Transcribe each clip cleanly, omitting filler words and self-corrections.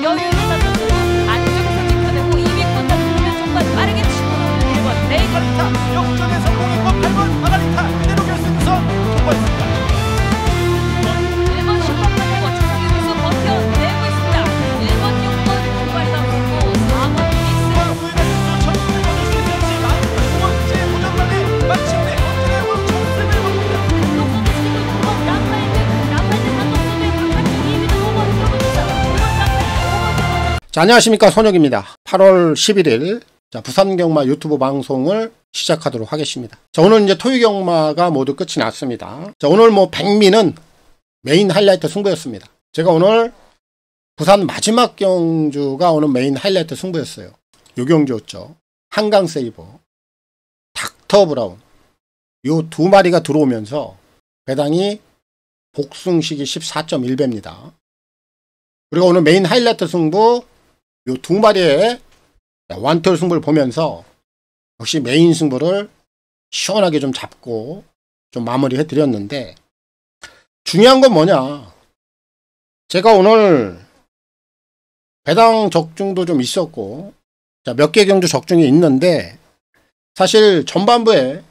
여유 있는 선수 안쪽에서 지켜내고 200번 잡으면 정말 빠르게 치고 나오는 1번 레이건. 자, 역전에 성공했고 8번 마가리타 그대로 결승에서 통과했습니다. 1번 10번 가지고 최상위에서 버텨내고 있습니다. 1번 6번 정말 나오고 4번 믹스. 천승을 거둘 수 있을지만 두 번째 도전만에 마침내 언제나 천승을 거둡니다. 한동선도 지금 9번 남파이드 한동선의 바깥쪽 2위는 5번 들어갑니다. 5번 남파이드 5번. 자, 안녕하십니까, 손혁입니다. 8월 11일 자, 부산경마 유튜브 방송을 시작하도록 하겠습니다. 자, 오늘 이제 토요경마가 모두 끝이 났습니다. 자, 오늘 뭐 백미는 메인 하이라이트 승부였습니다. 제가 오늘 부산 마지막 경주가 오늘 메인 하이라이트 승부였어요. 요 경주였죠. 한강 세이버, 닥터 브라운 요 두 마리가 들어오면서 배당이 복승식이 14.1배입니다. 그리고 오늘 메인 하이라이트 승부 요 두 마리의 완투 승부를 보면서 역시 메인 승부를 시원하게 좀 잡고 좀 마무리 해드렸는데, 중요한 건 뭐냐, 제가 오늘 배당 적중도 좀 있었고 몇 개 경주 적중이 있는데 사실 전반부에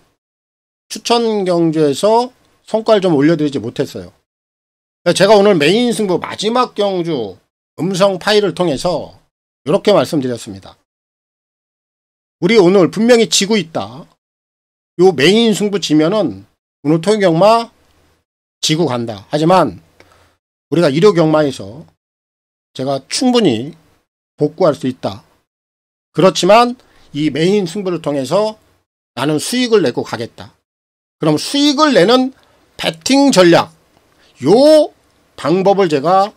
추천 경주에서 성과를 좀 올려드리지 못했어요. 제가 오늘 메인 승부 마지막 경주 음성 파일을 통해서 이렇게 말씀드렸습니다. 우리 오늘 분명히 지고 있다. 요 메인 승부 지면은 오늘 토요경마 지고 간다. 하지만 우리가 1호 경마에서 제가 충분히 복구할 수 있다. 그렇지만 이 메인 승부를 통해서 나는 수익을 내고 가겠다. 그럼 수익을 내는 배팅 전략, 요 방법을 제가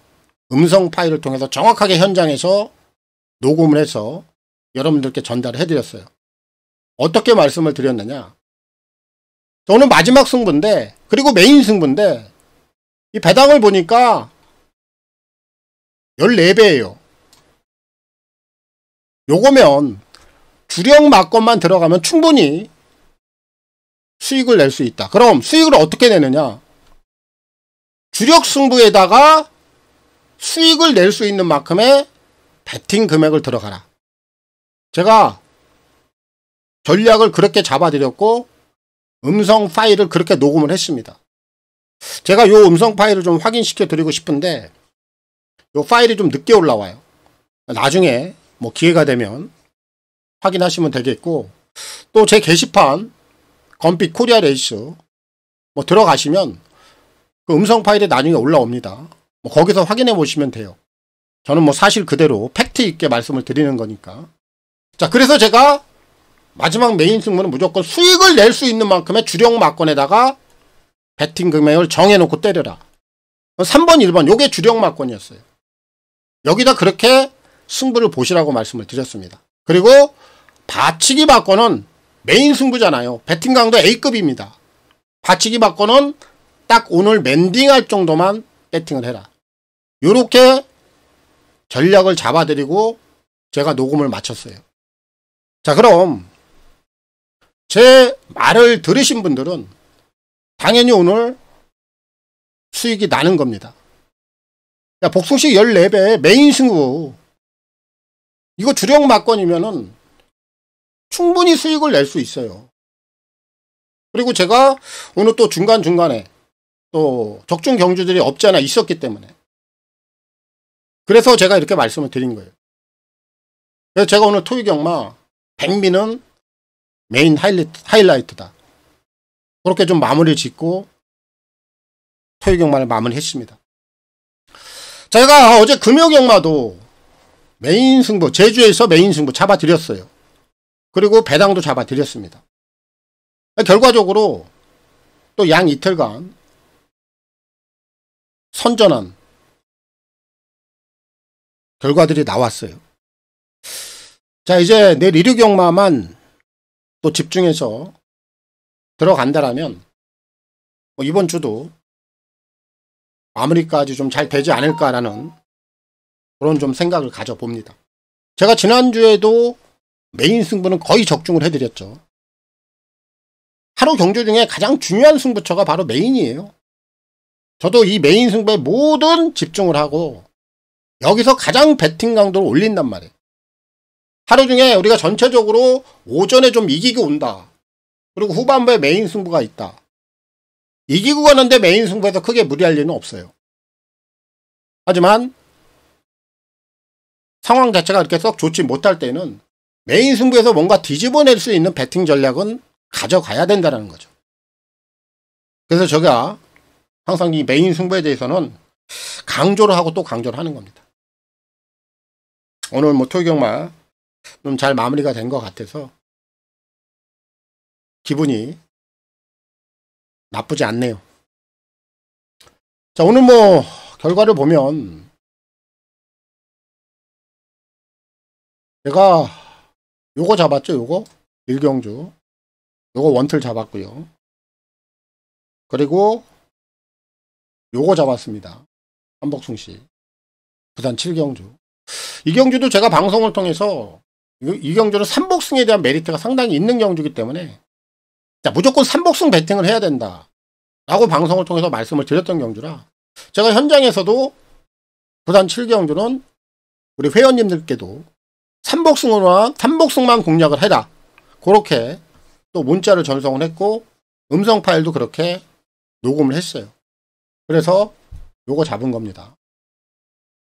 음성 파일을 통해서 정확하게 현장에서 녹음을 해서 여러분들께 전달을 해드렸어요. 어떻게 말씀을 드렸느냐, 오늘 마지막 승부인데, 그리고 메인 승부인데, 이 배당을 보니까 14배예요. 요거면 주력 막건만 들어가면 충분히 수익을 낼 수 있다. 그럼 수익을 어떻게 내느냐, 주력 승부에다가 수익을 낼 수 있는 만큼의 배팅 금액을 들어가라. 제가 전략을 그렇게 잡아드렸고 음성 파일을 그렇게 녹음을 했습니다. 제가 요 음성 파일을 좀 확인시켜 드리고 싶은데 요 파일이 좀 늦게 올라와요. 나중에 뭐 기회가 되면 확인하시면 되겠고, 또 제 게시판 건빛 코리아 레이스 뭐 들어가시면 그 음성 파일이 나중에 올라옵니다. 뭐 거기서 확인해 보시면 돼요. 저는 뭐 사실 그대로 팩트 있게 말씀을 드리는 거니까. 자, 그래서 제가 마지막 메인 승부는 무조건 수익을 낼 수 있는 만큼의 주력 막건에다가 배팅 금액을 정해놓고 때려라. 3번, 1번 요게 주력 막건이었어요. 여기다 그렇게 승부를 보시라고 말씀을 드렸습니다. 그리고 받치기 막건은 메인 승부잖아요. 배팅 강도 A급입니다. 받치기 막건은 딱 오늘 멘딩할 정도만 배팅을 해라. 요렇게 전략을 잡아드리고 제가 녹음을 마쳤어요. 자, 그럼 제 말을 들으신 분들은 당연히 오늘 수익이 나는 겁니다. 야, 복승식 14배 메인 승부, 이거 주력 막건이면은 충분히 수익을 낼 수 있어요. 그리고 제가 오늘 또 중간중간에 또 적중 경주들이 없지 않아 있었기 때문에, 그래서 제가 이렇게 말씀을 드린 거예요. 그래서 제가 오늘 토요경마 백미는 메인 하이라이트다. 그렇게 좀 마무리 짓고 토요경마를 마무리했습니다. 제가 어제 금요경마도 메인 승부, 제주에서 메인 승부 잡아드렸어요. 그리고 배당도 잡아드렸습니다. 결과적으로 또 양 이틀간 선전한 결과들이 나왔어요. 자, 이제 내일 1호 경마만 또 집중해서 들어간다라면 뭐 이번 주도 마무리까지 좀 잘 되지 않을까라는 그런 좀 생각을 가져봅니다. 제가 지난주에도 메인 승부는 거의 적중을 해드렸죠. 하루 경주 중에 가장 중요한 승부처가 바로 메인이에요. 저도 이 메인 승부에 모든 집중을 하고 여기서 가장 배팅 강도를 올린단 말이에요. 하루 중에 우리가 전체적으로 오전에 좀 이기고 온다. 그리고 후반부에 메인 승부가 있다. 이기고 가는데 메인 승부에서 크게 무리할 일은 없어요. 하지만 상황 자체가 그렇게 썩 좋지 못할 때는 메인 승부에서 뭔가 뒤집어낼 수 있는 배팅 전략은 가져가야 된다는 거죠. 그래서 제가 항상 이 메인 승부에 대해서는 강조를 하고 또 강조를 하는 겁니다. 오늘 뭐 토요경마 좀 잘 마무리가 된 것 같아서 기분이 나쁘지 않네요. 자, 오늘 뭐 결과를 보면 제가 요거 잡았죠. 요거 일경주 요거 원틀 잡았고요. 그리고 요거 잡았습니다. 한복숭씨 부산 7경주. 이 경주도 제가 방송을 통해서 이 경주는 3복승에 대한 메리트가 상당히 있는 경주이기 때문에 자, 무조건 3복승 배팅을 해야 된다 라고 방송을 통해서 말씀을 드렸던 경주라 제가 현장에서도 부산 7경주는 우리 회원님들께도 3복승만 공략을 해라 그렇게 또 문자를 전송을 했고 음성 파일도 그렇게 녹음을 했어요. 그래서 요거 잡은 겁니다.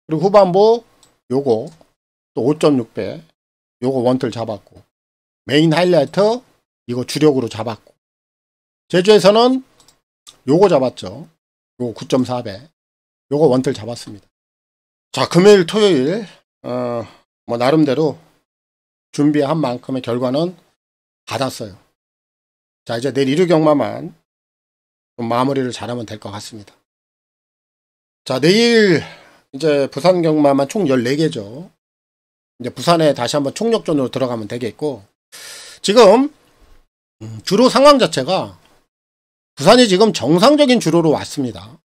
그리고 후반부 요거 또 5.6배 요거 원틀 잡았고 메인 하이라이트 이거 주력으로 잡았고 제주에서는 요거 잡았죠. 요거 9.4배 요거 원틀 잡았습니다. 자, 금요일 토요일 뭐 나름대로 준비한 만큼의 결과는 받았어요. 자, 이제 내일 일요경마만 좀 마무리를 잘하면 될 것 같습니다. 자, 내일 이제 부산 경마만 총 14개죠. 이제 부산에 다시 한번 총력전으로 들어가면 되겠고 지금 주로 상황 자체가 부산이 지금 정상적인 주로로 왔습니다.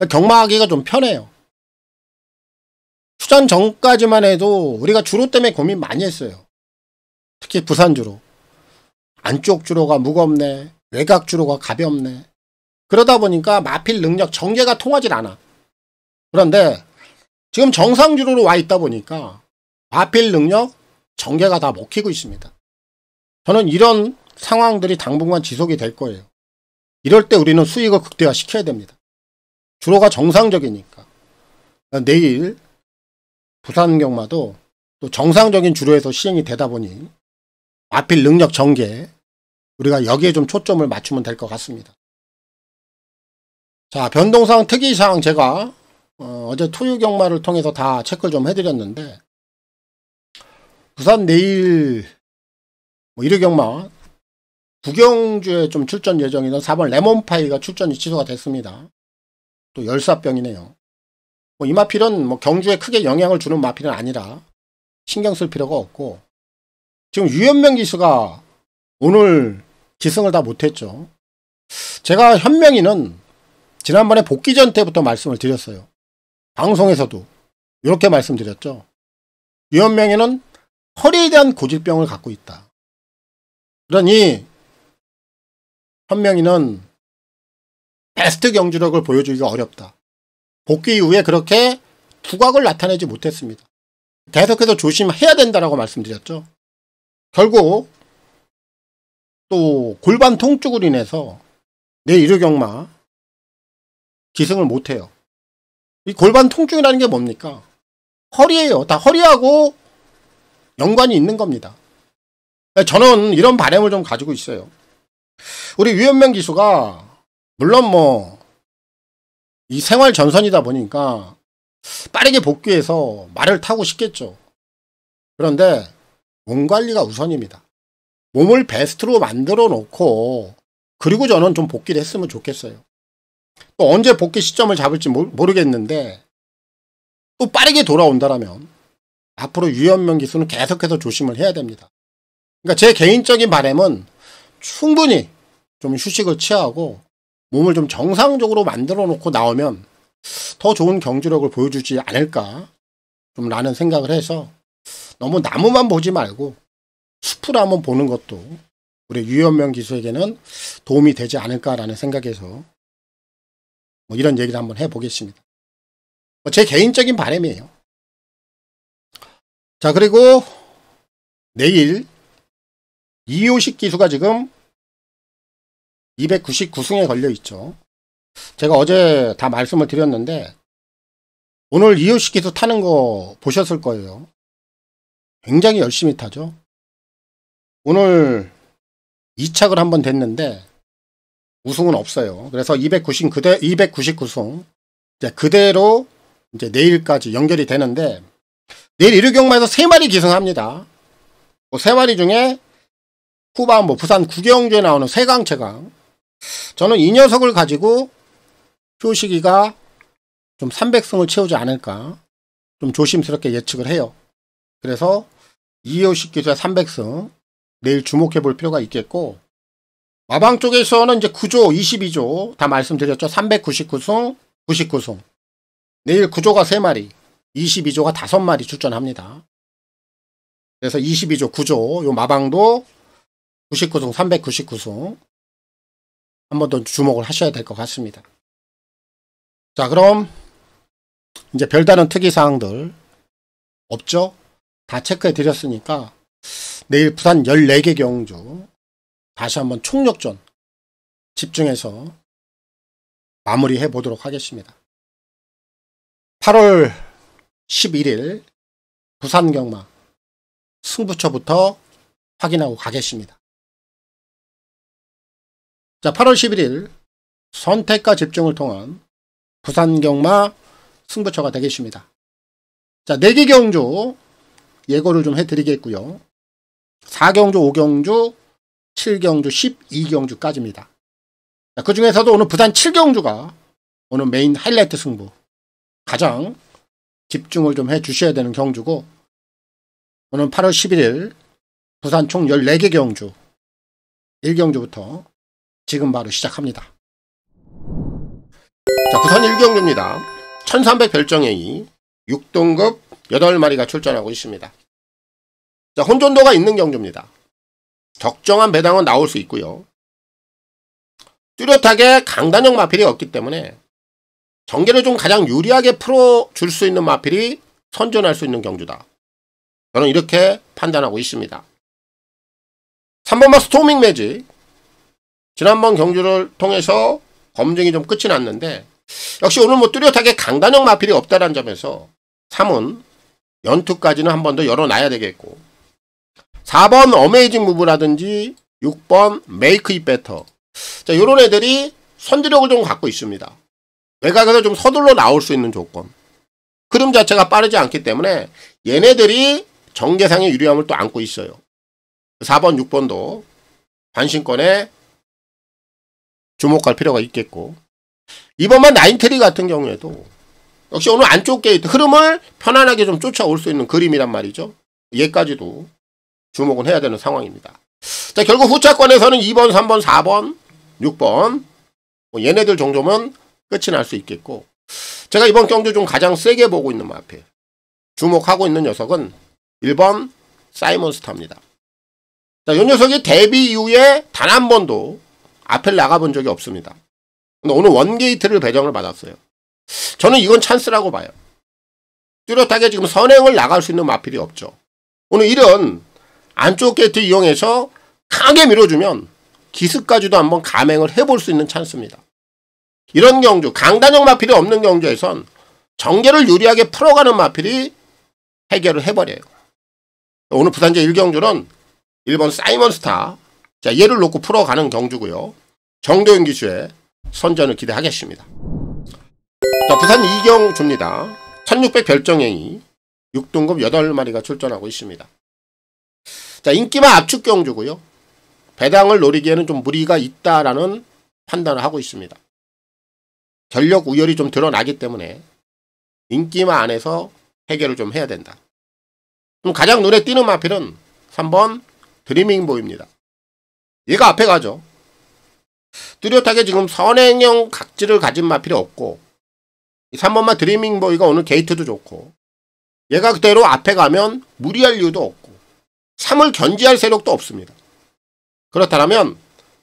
경마하기가 좀 편해요. 휴전 전까지만 해도 우리가 주로 때문에 고민 많이 했어요. 특히 부산 주로. 안쪽 주로가 무겁네. 외곽 주로가 가볍네. 그러다 보니까 마필 능력 전개가 통하질 않아. 그런데 지금 정상 주로로 와 있다 보니까 마필 능력 전개가 다 먹히고 있습니다. 저는 이런 상황들이 당분간 지속이 될 거예요. 이럴 때 우리는 수익을 극대화 시켜야 됩니다. 주로가 정상적이니까. 내일 부산 경마도 또 정상적인 주로에서 시행이 되다 보니 마필 능력 전개 우리가 여기에 좀 초점을 맞추면 될 것 같습니다. 자, 변동사항 특이사항 제가 어제 토요 경마를 통해서 다 체크를 좀 해드렸는데 부산 내일 뭐 일요 경마 부경주에 좀 출전 예정이던 4번 레몬파이가 출전이 취소가 됐습니다. 또 열사병이네요. 뭐 이 마필은 뭐 경주에 크게 영향을 주는 마필은 아니라 신경 쓸 필요가 없고 지금 유현명 기수가 오늘 기승을 다 못했죠. 제가 현명이는 지난번에 복귀 전 때부터 말씀을 드렸어요. 방송에서도 이렇게 말씀드렸죠. 유현명이는 허리에 대한 고질병을 갖고 있다. 그러니 현명이는 베스트 경주력을 보여주기가 어렵다. 복귀 이후에 그렇게 두각을 나타내지 못했습니다. 계속해서 조심해야 된다라고 말씀드렸죠. 결국 또 골반 통증으로 인해서 내 일요경마 기승을 못해요. 이 골반 통증이라는 게 뭡니까? 허리예요. 다 허리하고 연관이 있는 겁니다. 저는 이런 바람을 좀 가지고 있어요. 우리 유현명 기수가 물론 뭐 이 생활 전선이다 보니까 빠르게 복귀해서 말을 타고 싶겠죠. 그런데 몸 관리가 우선입니다. 몸을 베스트로 만들어 놓고 그리고 저는 좀 복귀를 했으면 좋겠어요. 또 언제 복귀 시점을 잡을지 모르겠는데 또 빠르게 돌아온다라면 앞으로 유현명 기수는 계속해서 조심을 해야 됩니다. 그러니까 제 개인적인 바람은 충분히 좀 휴식을 취하고 몸을 좀 정상적으로 만들어 놓고 나오면 더 좋은 경주력을 보여주지 않을까 좀 라는 생각을 해서 너무 나무만 보지 말고 숲을 한번 보는 것도 우리 유현명 기수에게는 도움이 되지 않을까라는 생각에서 뭐 이런 얘기를 한번 해보겠습니다. 제 개인적인 바람이에요. 자, 그리고 내일 이효식 기수가 지금 299승에 걸려 있죠. 제가 어제 다 말씀을 드렸는데 오늘 이효식 기수 타는 거 보셨을 거예요. 굉장히 열심히 타죠. 오늘 2착을 한번 됐는데 우승은 없어요. 그래서 299승 이제 그대로 이제 내일까지 연결이 되는데 내일 1위 경마에서 3마리 기승합니다. 그 3마리 중에 후반 부산 구경주에 나오는 세강 최강. 저는 이 녀석을 가지고 효식이가 좀 300승을 채우지 않을까 좀 조심스럽게 예측을 해요. 그래서 이효식 기수의 300승 내일 주목해 볼 필요가 있겠고, 마방 쪽에서는 이제 9조 22조 다 말씀드렸죠. 399승 99승. 내일 9조가 3마리 22조가 5마리 출전합니다. 그래서 22조 9조 요 마방도 99승 399승 한 번 더 주목을 하셔야 될 것 같습니다. 자, 그럼 이제 별다른 특이사항들 없죠? 다 체크해 드렸으니까 내일 부산 14개 경주 다시 한번 총력전 집중해서 마무리해 보도록 하겠습니다. 8월 11일 부산 경마 승부처부터 확인하고 가겠습니다. 자, 8월 11일 선택과 집중을 통한 부산 경마 승부처가 되겠습니다. 자, 4개 경주 예고를 좀 해드리겠고요. 4경주, 5경주, 7경주, 12경주까지입니다. 그 중에서도 오늘 부산 7경주가 오늘 메인 하이라이트 승부 가장 집중을 좀 해주셔야 되는 경주고, 오늘 8월 11일 부산 총 14개 경주 1경주부터 지금 바로 시작합니다. 자, 부산 1경주입니다. 1300 별정AE 6등급 8마리가 출전하고 있습니다. 자, 혼전도가 있는 경주입니다. 적정한 배당은 나올 수 있고요. 뚜렷하게 강단형 마필이 없기 때문에 전개를 좀 가장 유리하게 풀어줄 수 있는 마필이 선전할 수 있는 경주다. 저는 이렇게 판단하고 있습니다. 3번마 스토밍 매직. 지난번 경주를 통해서 검증이 좀 끝이 났는데 역시 오늘 뚜렷하게 강단형 마필이 없다는 점에서 3은 연투까지는 한 번 더 열어놔야 되겠고, 4번 어메이징 무브라든지 6번 메이크 잇 베터. 자, 요런 애들이 선두력을 좀 갖고 있습니다. 외곽에서 좀 서둘러 나올 수 있는 조건. 흐름 자체가 빠르지 않기 때문에 얘네들이 전개상의 유리함을 또 안고 있어요. 4번, 6번도 관심권에 주목할 필요가 있겠고, 2번만 나인테리 같은 경우에도 역시 오늘 안쪽 게이트 흐름을 편안하게 좀 쫓아올 수 있는 그림이란 말이죠. 얘까지도 주목은 해야 되는 상황입니다. 자, 결국 후차권에서는 2번, 3번, 4번, 6번 얘네들 정도면 끝이 날 수 있겠고, 제가 이번 경주 중 가장 세게 보고 있는 마필 주목하고 있는 녀석은 1번 사이먼스타입니다. 자, 이 녀석이 데뷔 이후에 단 한 번도 앞을 나가본 적이 없습니다. 근데 오늘 원게이트를 배정을 받았어요. 저는 이건 찬스라고 봐요. 뚜렷하게 지금 선행을 나갈 수 있는 마필이 없죠. 오늘 이런 안쪽 게이트 이용해서 강하게 밀어주면 기스까지도 한번 감행을 해볼 수 있는 찬스입니다. 이런 경주, 강단형 마필이 없는 경주에선 전개를 유리하게 풀어가는 마필이 해결을 해버려요. 오늘 부산제 1경주는 1번 사이먼스타, 자, 얘를 놓고 풀어가는 경주고요. 정도윤 기수의 선전을 기대하겠습니다. 자, 부산 2경주입니다. 1600 별정AE 6등급 8마리가 출전하고 있습니다. 자, 인기만 압축 경주고요. 배당을 노리기에는 좀 무리가 있다라는 판단을 하고 있습니다. 전력 우열이 좀 드러나기 때문에 인기만 안에서 해결을 좀 해야 된다. 그럼 가장 눈에 띄는 마필은 3번 드리밍보이입니다. 얘가 앞에 가죠. 뚜렷하게 지금 선행형 각질을 가진 마필이 없고, 3번만 드리밍보이가 오늘 게이트도 좋고, 얘가 그대로 앞에 가면 무리할 이유도 없고 3을 견제할 세력도 없습니다. 그렇다면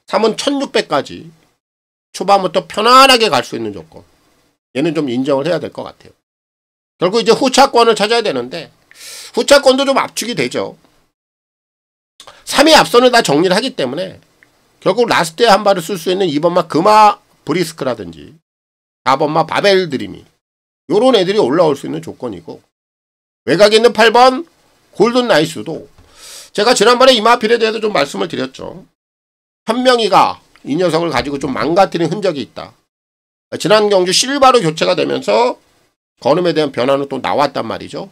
3은 1600까지 초반부터 편안하게 갈 수 있는 조건, 얘는 좀 인정을 해야 될 것 같아요. 결국 이제 후차권을 찾아야 되는데 후차권도 좀 압축이 되죠. 3위 앞선을 다 정리를 하기 때문에 결국 라스트에 한 발을 쓸 수 있는 2번마 금화 브리스크라든지 4번마 바벨 드림이 요런 애들이 올라올 수 있는 조건이고, 외곽에 있는 8번 골든 나이스도 제가 지난번에 이 마필에 대해서 좀 말씀을 드렸죠. 현명이가 이 녀석을 가지고 좀 망가뜨린 흔적이 있다. 지난 경주 실바로 교체가 되면서 건음에 대한 변화는 또 나왔단 말이죠.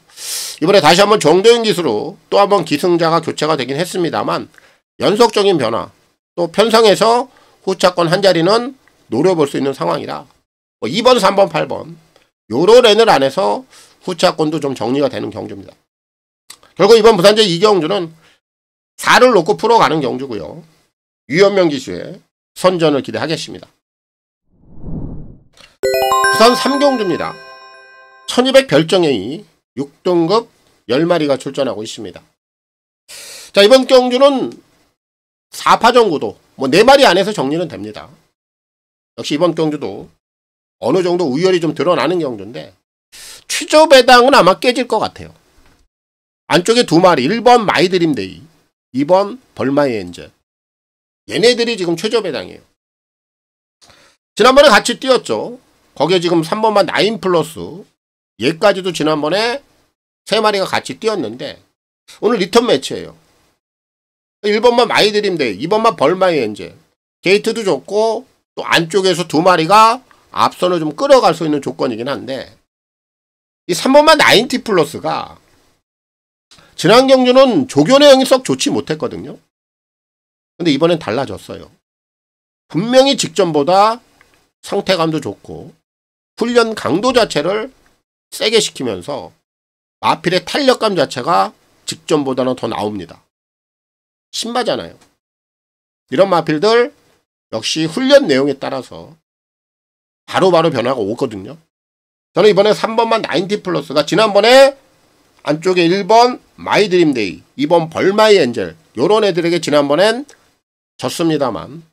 이번에 다시 한번 정도현 기수로 또 한번 기승자가 교체가 되긴 했습니다만 연속적인 변화, 또 편성해서 후차권 한 자리는 노려볼 수 있는 상황이라 2번, 3번, 8번 요런 랜을 안에서 후차권도 좀 정리가 되는 경주입니다. 결국 이번 부산제 이 경주는 4를 놓고 풀어가는 경주고요. 유현명 기수의 선전을 기대하겠습니다. 부산 3경주입니다. 1200 별정A 6등급 10마리가 출전하고 있습니다. 자, 이번 경주는 4파전 구도 4마리 안에서 정리는 됩니다. 역시 이번 경주도 어느 정도 우열이 좀 드러나는 경주인데 최저 배당은 아마 깨질 것 같아요. 안쪽에 2마리 1번 마이드림데이 2번 벌마이 엔젤, 얘네들이 지금 최저 배당이에요. 지난번에 같이 뛰었죠. 거기에 지금 3번만 9 플러스 얘까지도 지난번에 3마리가 같이 뛰었는데 오늘 리턴 매치예요. 1번만 마이드림데이 2번만 벌마이 엔젤, 게이트도 좋고 또 안쪽에서 2마리가 앞선을 좀 끌어갈 수 있는 조건이긴 한데 이 3번만 90 플러스가 지난 경주는 조견의 형이 썩 좋지 못했거든요. 근데 이번엔 달라졌어요. 분명히 직전보다 상태감도 좋고 훈련 강도 자체를 세게 시키면서 마필의 탄력감 자체가 직전보다는 더 나옵니다. 신마잖아요. 이런 마필들 역시 훈련 내용에 따라서 바로바로 변화가 오거든요. 저는 이번에 3번만 90 플러스가 지난번에 안쪽에 1번 마이드림데이 2번 벌마이 엔젤 요런 애들에게 지난번엔 졌습니다만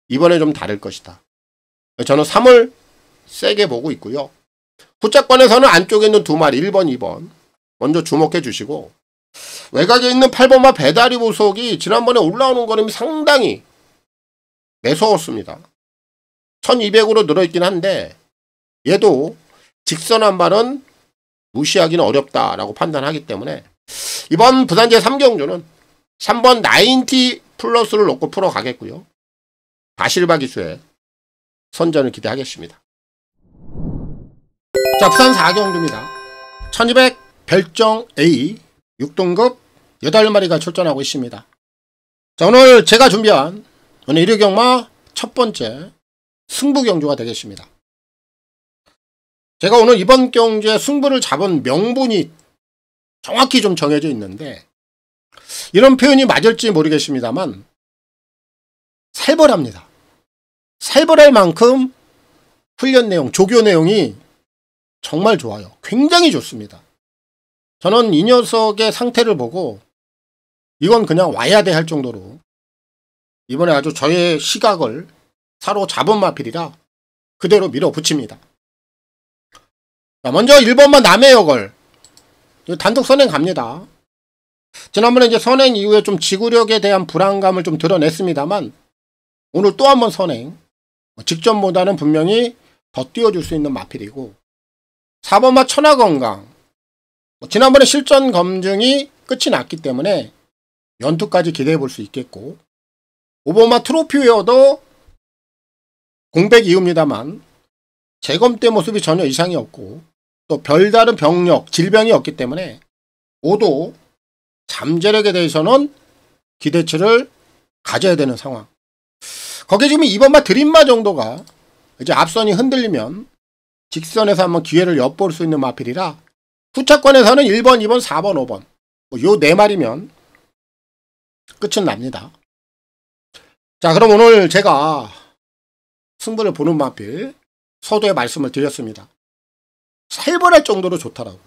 이번에 좀 다를 것이다. 저는 3을 세게 보고 있고요. 후차권에서는 안쪽에 있는 2마리 1번 2번 먼저 주목해 주시고, 외곽에 있는 8번마 배다리 보석이 지난번에 올라오는 걸음이 상당히 매서웠습니다. 1200으로 늘어있긴 한데 얘도 직선 한 발은 무시하기는 어렵다라고 판단하기 때문에 이번 부산제 3경주는 3번 90 플러스를 놓고 풀어가겠고요. 다실바 기수의 선전을 기대하겠습니다. 자, 부산 4경주입니다. 1200 별정 A 6등급 8마리가 출전하고 있습니다. 자, 오늘 제가 준비한 오늘 1위경마 첫 번째 승부 경주가 되겠습니다. 제가 오늘 이번 경주에 승부를 잡은 명분이 정확히 좀 정해져 있는데 이런 표현이 맞을지 모르겠습니다만 살벌합니다. 살벌할 만큼 훈련 내용, 조교 내용이 정말 좋아요. 굉장히 좋습니다. 저는 이 녀석의 상태를 보고 이건 그냥 와야 돼 할 정도로 이번에 아주 저의 시각을 사로잡은 마필이라 그대로 밀어붙입니다. 자, 먼저 1번만 남의 역을 단독 선행 갑니다. 지난번에 이제 선행 이후에 좀 지구력에 대한 불안감을 좀 드러냈습니다만 오늘 또 한번 선행, 직전보다는 분명히 더 띄워줄 수 있는 마필이고, 4번마 천하건강 지난번에 실전 검증이 끝이 났기 때문에 연투까지 기대해 볼 수 있겠고, 5번마 트로피웨어도 공백 이후입니다만 재검대 모습이 전혀 이상이 없고 또 별다른 병력, 질병이 없기 때문에 모두 잠재력에 대해서는 기대치를 가져야 되는 상황. 거기에 지금 2번마 드림마 정도가 이제 앞선이 흔들리면 직선에서 한번 기회를 엿볼 수 있는 마필이라 후차권에서는 1번, 2번, 4번, 5번 요 4마리면 끝은 납니다. 자, 그럼 오늘 제가 승부를 보는 마필 서두에 말씀을 드렸습니다. 살벌할 정도로 좋더라고.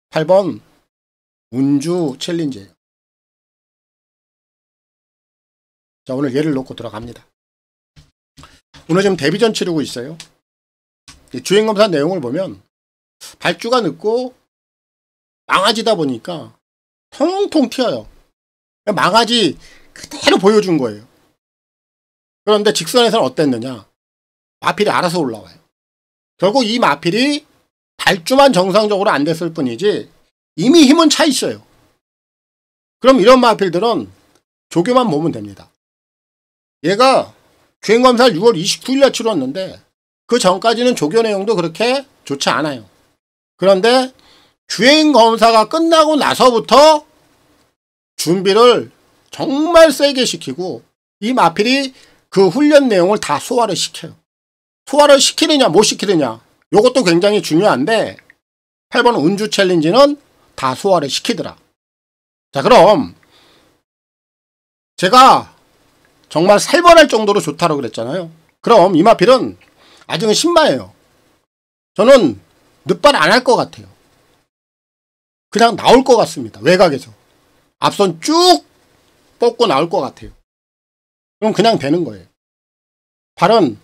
8번 운주 챌린지예요. 자, 오늘 얘를 놓고 들어갑니다. 오늘 지금 데뷔전 치르고 있어요. 주행검사 내용을 보면 발주가 늦고 망아지다 보니까 통통 튀어요. 망아지 그대로 보여준 거예요. 그런데 직선에서는 어땠느냐? 마필이 알아서 올라와요. 결국 이 마필이 발주만 정상적으로 안 됐을 뿐이지 이미 힘은 차 있어요. 그럼 이런 마필들은 조교만 보면 됩니다. 얘가 주행검사를 6월 29일날 치렀는데 그 전까지는 조교 내용도 그렇게 좋지 않아요. 그런데 주행검사가 끝나고 나서부터 준비를 정말 세게 시키고 이 마필이 그 훈련 내용을 다 소화를 시켜요. 소화를 시키느냐 못 시키느냐 이것도 굉장히 중요한데 8번 운주 챌린지는 다 소화를 시키더라. 자, 그럼 제가 정말 살벌할 정도로 좋다고 그랬잖아요. 그럼 이 마필은 아직은 신마예요. 저는 늦발 안 할 것 같아요. 그냥 나올 것 같습니다. 외곽에서. 앞선 쭉 뻗고 나올 것 같아요. 그럼 그냥 되는 거예요. 발은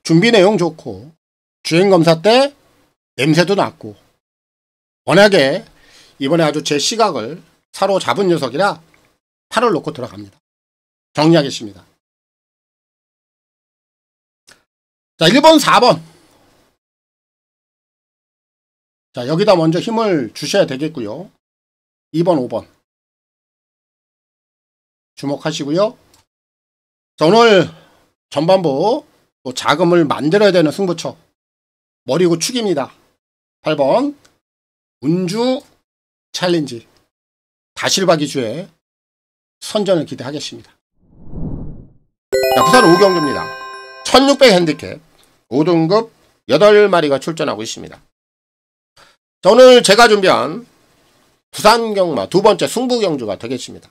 준비 내용 좋고 주행검사 때 냄새도 났고 워낙에 이번에 아주 제 시각을 사로잡은 녀석이라 팔을 놓고 들어갑니다. 정리하겠습니다. 자, 1번, 4번. 자, 여기다 먼저 힘을 주셔야 되겠고요. 2번, 5번. 주목하시고요. 자, 오늘 전반부 또 자금을 만들어야 되는 승부처. 머리고 축입니다. 8번. 운주 챌린지. 다실바 기주의 선전을 기대하겠습니다. 자, 부산 5경주입니다. 1600 핸디캡 5등급 8마리가 출전하고 있습니다. 자, 오늘 제가 준비한 부산 경마 두 번째 승부 경주가 되겠습니다.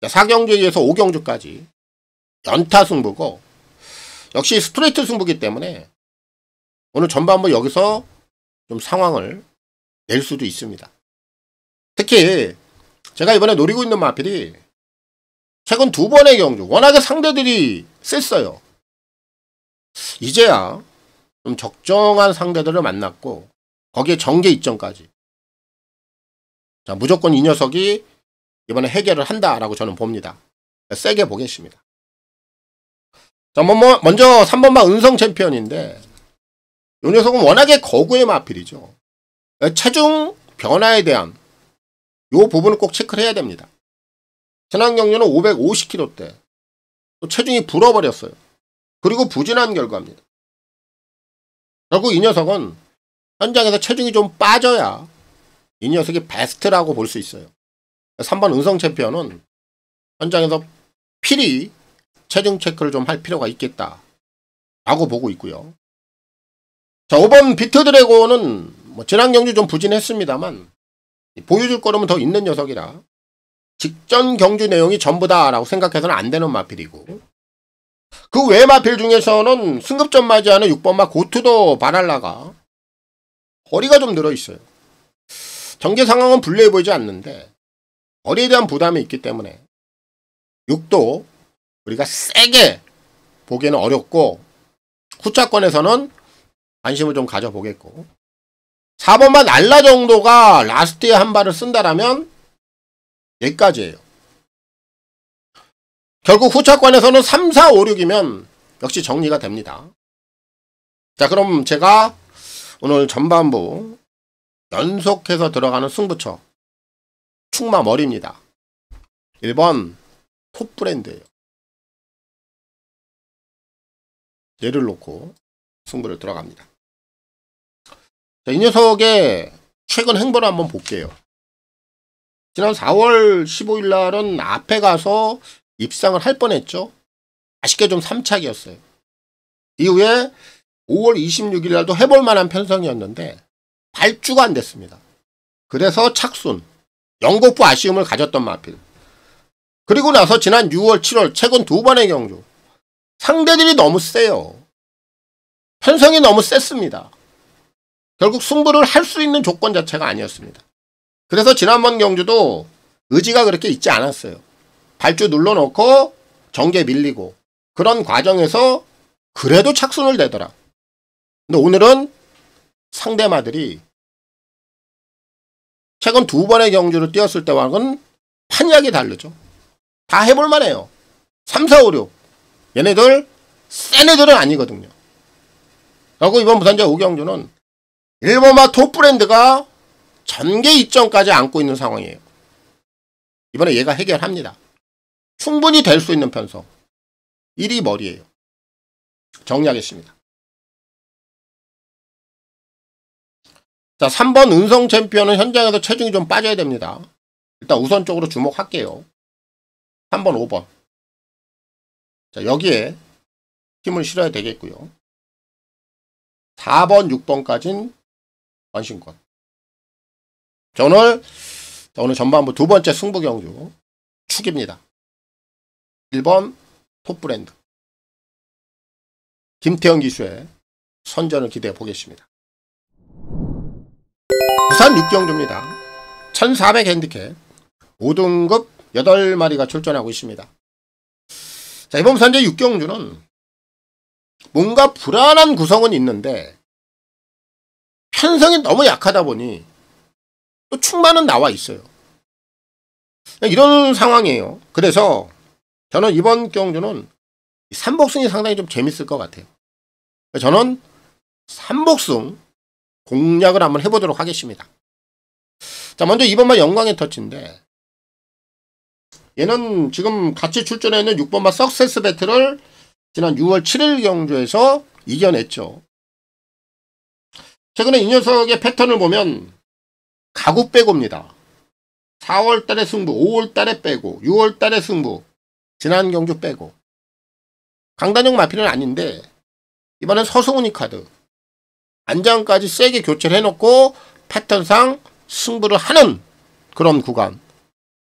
4경주에 이어서 5경주까지 연타 승부고 역시 스트레이트 승부기 때문에 오늘 전반부 여기서 좀 상황을 낼 수도 있습니다. 특히 제가 이번에 노리고 있는 마필이 최근 두 번의 경주 워낙에 상대들이 셌어요. 이제야 좀 적정한 상대들을 만났고 거기에 정계 입점까지. 자, 무조건 이 녀석이 이번에 해결을 한다라고 저는 봅니다. 세게 보겠습니다. 자, 먼저 3번마 은성 챔피언인데 이 녀석은 워낙에 거구의 마필이죠. 체중 변화에 대한 이 부분을 꼭 체크를 해야 됩니다. 지난 경주는 550kg대 또 체중이 불어버렸어요. 그리고 부진한 결과입니다. 결국 이 녀석은 현장에서 체중이 좀 빠져야 이 녀석이 베스트라고 볼 수 있어요. 3번 은성 챔피언은 현장에서 필히 체중 체크를 좀 할 필요가 있겠다 라고 보고 있고요. 자, 5번 비트 드래곤은 뭐 지난 경주 좀 부진했습니다만 보여줄 거라면 더 있는 녀석이라 직전 경주 내용이 전부다 라고 생각해서는 안 되는 마필이고 그 외 마필 중에서는 승급전 맞이하는 6번마 고투도 바랄라가 허리가 좀 늘어있어요. 전개 상황은 불리해 보이지 않는데 허리에 대한 부담이 있기 때문에 6도 우리가 세게 보기에는 어렵고 후차권에서는 관심을 좀 가져보겠고 4번만 날라 정도가 라스트에 한 발을 쓴다라면 여기까지예요. 결국 후차권에서는 3, 4, 5, 6이면 역시 정리가 됩니다. 자, 그럼 제가 오늘 전반부 연속해서 들어가는 승부처 충마 머리입니다. 1번 톱브랜드예요. 얘를 놓고 승부를 들어갑니다. 자, 이 녀석의 최근 행보를 한번 볼게요. 지난 4월 15일 날은 앞에 가서 입상을 할 뻔했죠. 아쉽게 좀 3착이었어요. 이후에 5월 26일 날도 해볼 만한 편성이었는데 발주가 안 됐습니다. 그래서 착순, 연거푸 아쉬움을 가졌던 마필. 그리고 나서 지난 6월, 7월 최근 두 번의 경주 상대들이 너무 세요. 편성이 너무 셌습니다. 결국 승부를 할 수 있는 조건 자체가 아니었습니다. 그래서 지난번 경주도 의지가 그렇게 있지 않았어요. 발주 눌러놓고 전개 밀리고 그런 과정에서 그래도 착순을 내더라. 근데 오늘은 상대마들이 최근 2번의 경주를 뛰었을 때와는 판이하게 다르죠. 다 해볼만 해요. 3, 4, 5, 6. 얘네들 센 애들은 아니거든요. 그리고 이번 부산제 5경주는 일본마 톱 브랜드가 전개 이점까지 안고 있는 상황이에요. 이번에 얘가 해결합니다. 충분히 될 수 있는 편성. 1위 머리예요. 정리하겠습니다. 자, 3번 은성 챔피언은 현장에서 체중이 좀 빠져야 됩니다. 일단 우선적으로 주목할게요. 3번, 5번. 자, 여기에 힘을 실어야 되겠고요. 4번, 6번까지는 원신권. 자, 오늘 전반부 두 번째 승부 경주 축입니다. 1번 톱브랜드. 김태형 기수의 선전을 기대해 보겠습니다. 부산 6경주입니다. 1400 핸디캡 5등급 8마리가 출전하고 있습니다. 자, 이번 부산제 6경주는 뭔가 불안한 구성은 있는데 편성이 너무 약하다 보니 또 충만은 나와 있어요. 이런 상황이에요. 그래서 저는 이번 경주는 삼복승이 상당히 좀 재밌을 것 같아요. 저는 삼복승 공략을 한번 해보도록 하겠습니다. 자, 먼저 이번마 영광의 터치인데 얘는 지금 같이 출전해 있는 6번마 석세스 배틀을 지난 6월 7일 경주에서 이겨냈죠. 최근에 이 녀석의 패턴을 보면 가구 빼고입니다. 4월달에 승부, 5월달에 빼고, 6월달에 승부, 지난 경주 빼고. 강단형 마필은 아닌데 이번엔 서승훈이 카드 안장까지 세게 교체를 해놓고 패턴상 승부를 하는 그런 구간.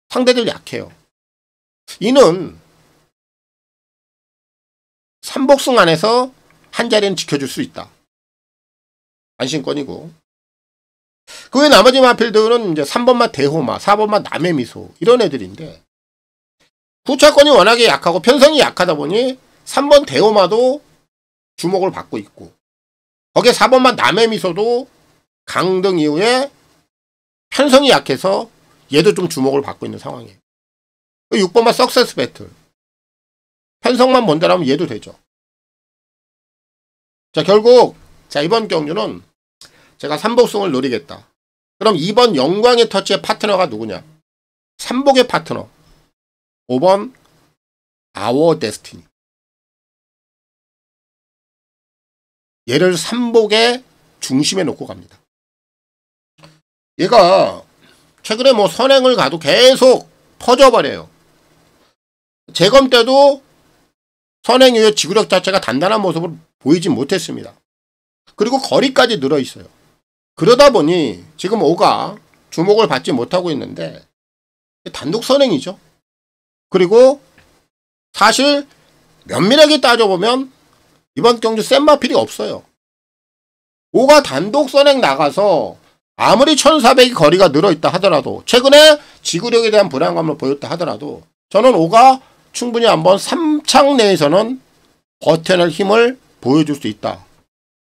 상대들 약해요. 이는 삼복승 안에서 한 자리는 지켜줄 수 있다. 안심권이고. 그 외 나머지 마필들은 이제 3번마 대호마, 4번마 남의 미소 이런 애들인데 후차권이 워낙에 약하고 편성이 약하다 보니 3번 대호마도 주목을 받고 있고 거기에 4번마 남의 미소도 강등 이후에 편성이 약해서 얘도 좀 주목을 받고 있는 상황이에요. 6번마 석세스 배틀 편성만 본다라면 얘도 되죠. 자, 결국 이번 경주는 제가 삼복승을 노리겠다. 그럼 2번 영광의 터치의 파트너가 누구냐? 삼복의 파트너 5번 아워 데스티니. 얘를 삼복의 중심에 놓고 갑니다. 얘가 최근에 뭐 선행을 가도 계속 터져버려요. 재검 때도 선행 이후에 지구력 자체가 단단한 모습을 보이지 못했습니다. 그리고 거리까지 늘어있어요. 그러다 보니 지금 5가 주목을 받지 못하고 있는데 단독 선행이죠. 그리고 사실 면밀하게 따져보면 이번 경주 센 마필이 없어요. 5가 단독 선행 나가서 아무리 1400이 거리가 늘어있다 하더라도 최근에 지구력에 대한 불안감을 보였다 하더라도 저는 5가 충분히 한번 3창 내에서는 버텨낼 힘을 보여줄 수 있다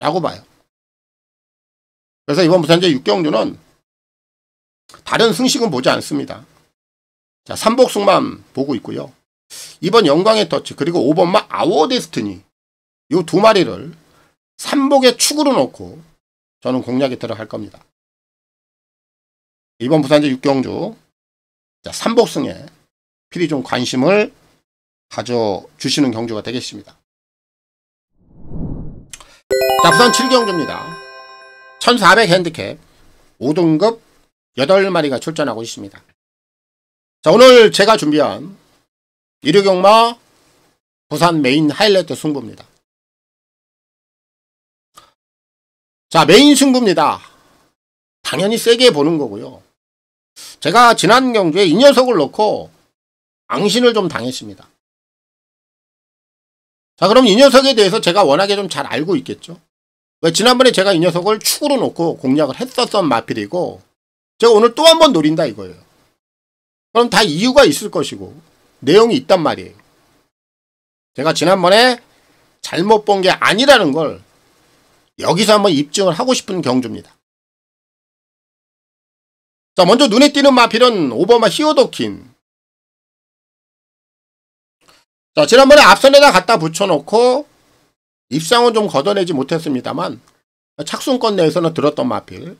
라고 봐요. 그래서 이번 부산제 6경주는 다른 승식은 보지 않습니다. 자, 삼복승만 보고 있고요. 2번 영광의 터치 그리고 5번마 아워 데스티니 이 두 마리를 삼복의 축으로 놓고 저는 공략에 들어갈 겁니다. 이번 부산제 6경주 삼복승에 필히 좀 관심을 가져주시는 경주가 되겠습니다. 자, 부산 7경주입니다. 1400 핸디캡 5등급 8마리가 출전하고 있습니다. 자, 오늘 제가 준비한 일요경마 부산 메인 하이라이트 승부입니다. 자, 메인 승부입니다. 당연히 세게 보는 거고요. 제가 지난 경주에 이 녀석을 놓고 앙신을 좀 당했습니다. 자, 그럼 이 녀석에 대해서 제가 워낙에 좀 잘 알고 있겠죠. 왜 지난번에 제가 이 녀석을 축으로 놓고 공략을 했었던 마필이고 제가 오늘 또 한 번 노린다 이거예요. 그럼 다 이유가 있을 것이고 내용이 있단 말이에요. 제가 지난번에 잘못 본 게 아니라는 걸 여기서 한번 입증을 하고 싶은 경주입니다. 자, 먼저 눈에 띄는 마필은 오버마 히오도킨. 자, 지난번에 앞선에다 갖다 붙여놓고 입상은 좀 걷어내지 못했습니다만 착순권 내에서는 들었던 마필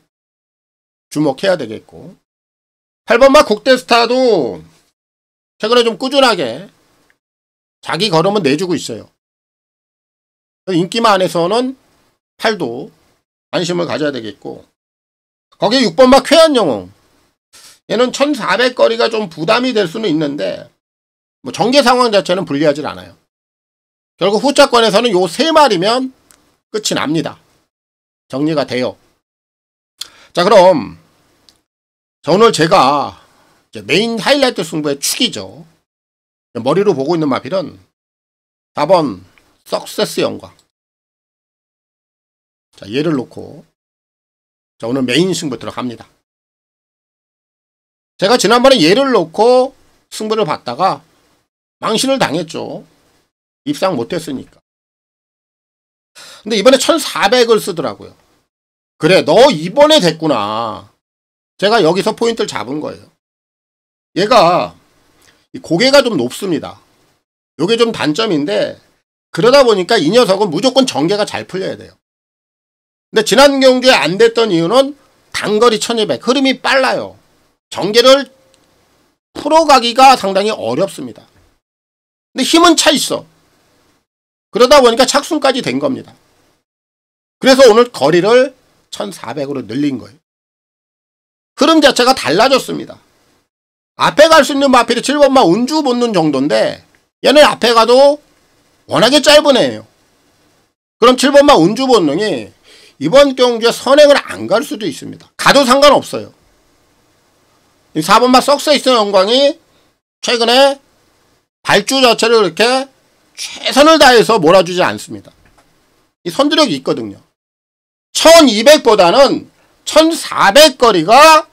주목해야 되겠고, 8번마 국대스타도 최근에 좀 꾸준하게 자기 걸음은 내주고 있어요. 인기마 안에서는 8도 관심을 가져야 되겠고, 거기에 6번마 쾌한영웅, 얘는 1400거리가 좀 부담이 될 수는 있는데 뭐 전개 상황 자체는 불리하지 않아요. 결국 후차권에서는 요 3마리면 끝이 납니다. 정리가 돼요. 자, 그럼 오늘 제가 이제 메인 하이라이트 승부의 축이죠. 머리로 보고 있는 마필은 4번 석세스 영광. 자, 얘를 놓고 자, 오늘 메인 승부 들어갑니다. 제가 지난번에 얘를 놓고 승부를 봤다가 망신을 당했죠. 입상 못했으니까. 근데 이번에 1400을 쓰더라고요. 그래, 너 이번에 됐구나. 제가 여기서 포인트를 잡은 거예요. 얘가 고개가 좀 높습니다. 요게 좀 단점인데, 그러다 보니까 이 녀석은 무조건 전개가 잘 풀려야 돼요. 근데 지난 경주에 안 됐던 이유는 단거리 1200, 흐름이 빨라요. 전개를 풀어가기가 상당히 어렵습니다. 근데 힘은 차 있어. 그러다 보니까 착순까지 된 겁니다. 그래서 오늘 거리를 1400으로 늘린 거예요. 흐름 자체가 달라졌습니다. 앞에 갈 수 있는 마필이 7번마 운주 본능 정도인데 얘는 앞에 가도 워낙에 짧은 애예요. 그럼 7번마 운주 본능이 이번 경주에 선행을 안 갈 수도 있습니다. 가도 상관없어요. 4번마 석세스 영광이 최근에 발주 자체를 이렇게 최선을 다해서 몰아주지 않습니다. 이 선두력이 있거든요. 1200보다는 1400 거리가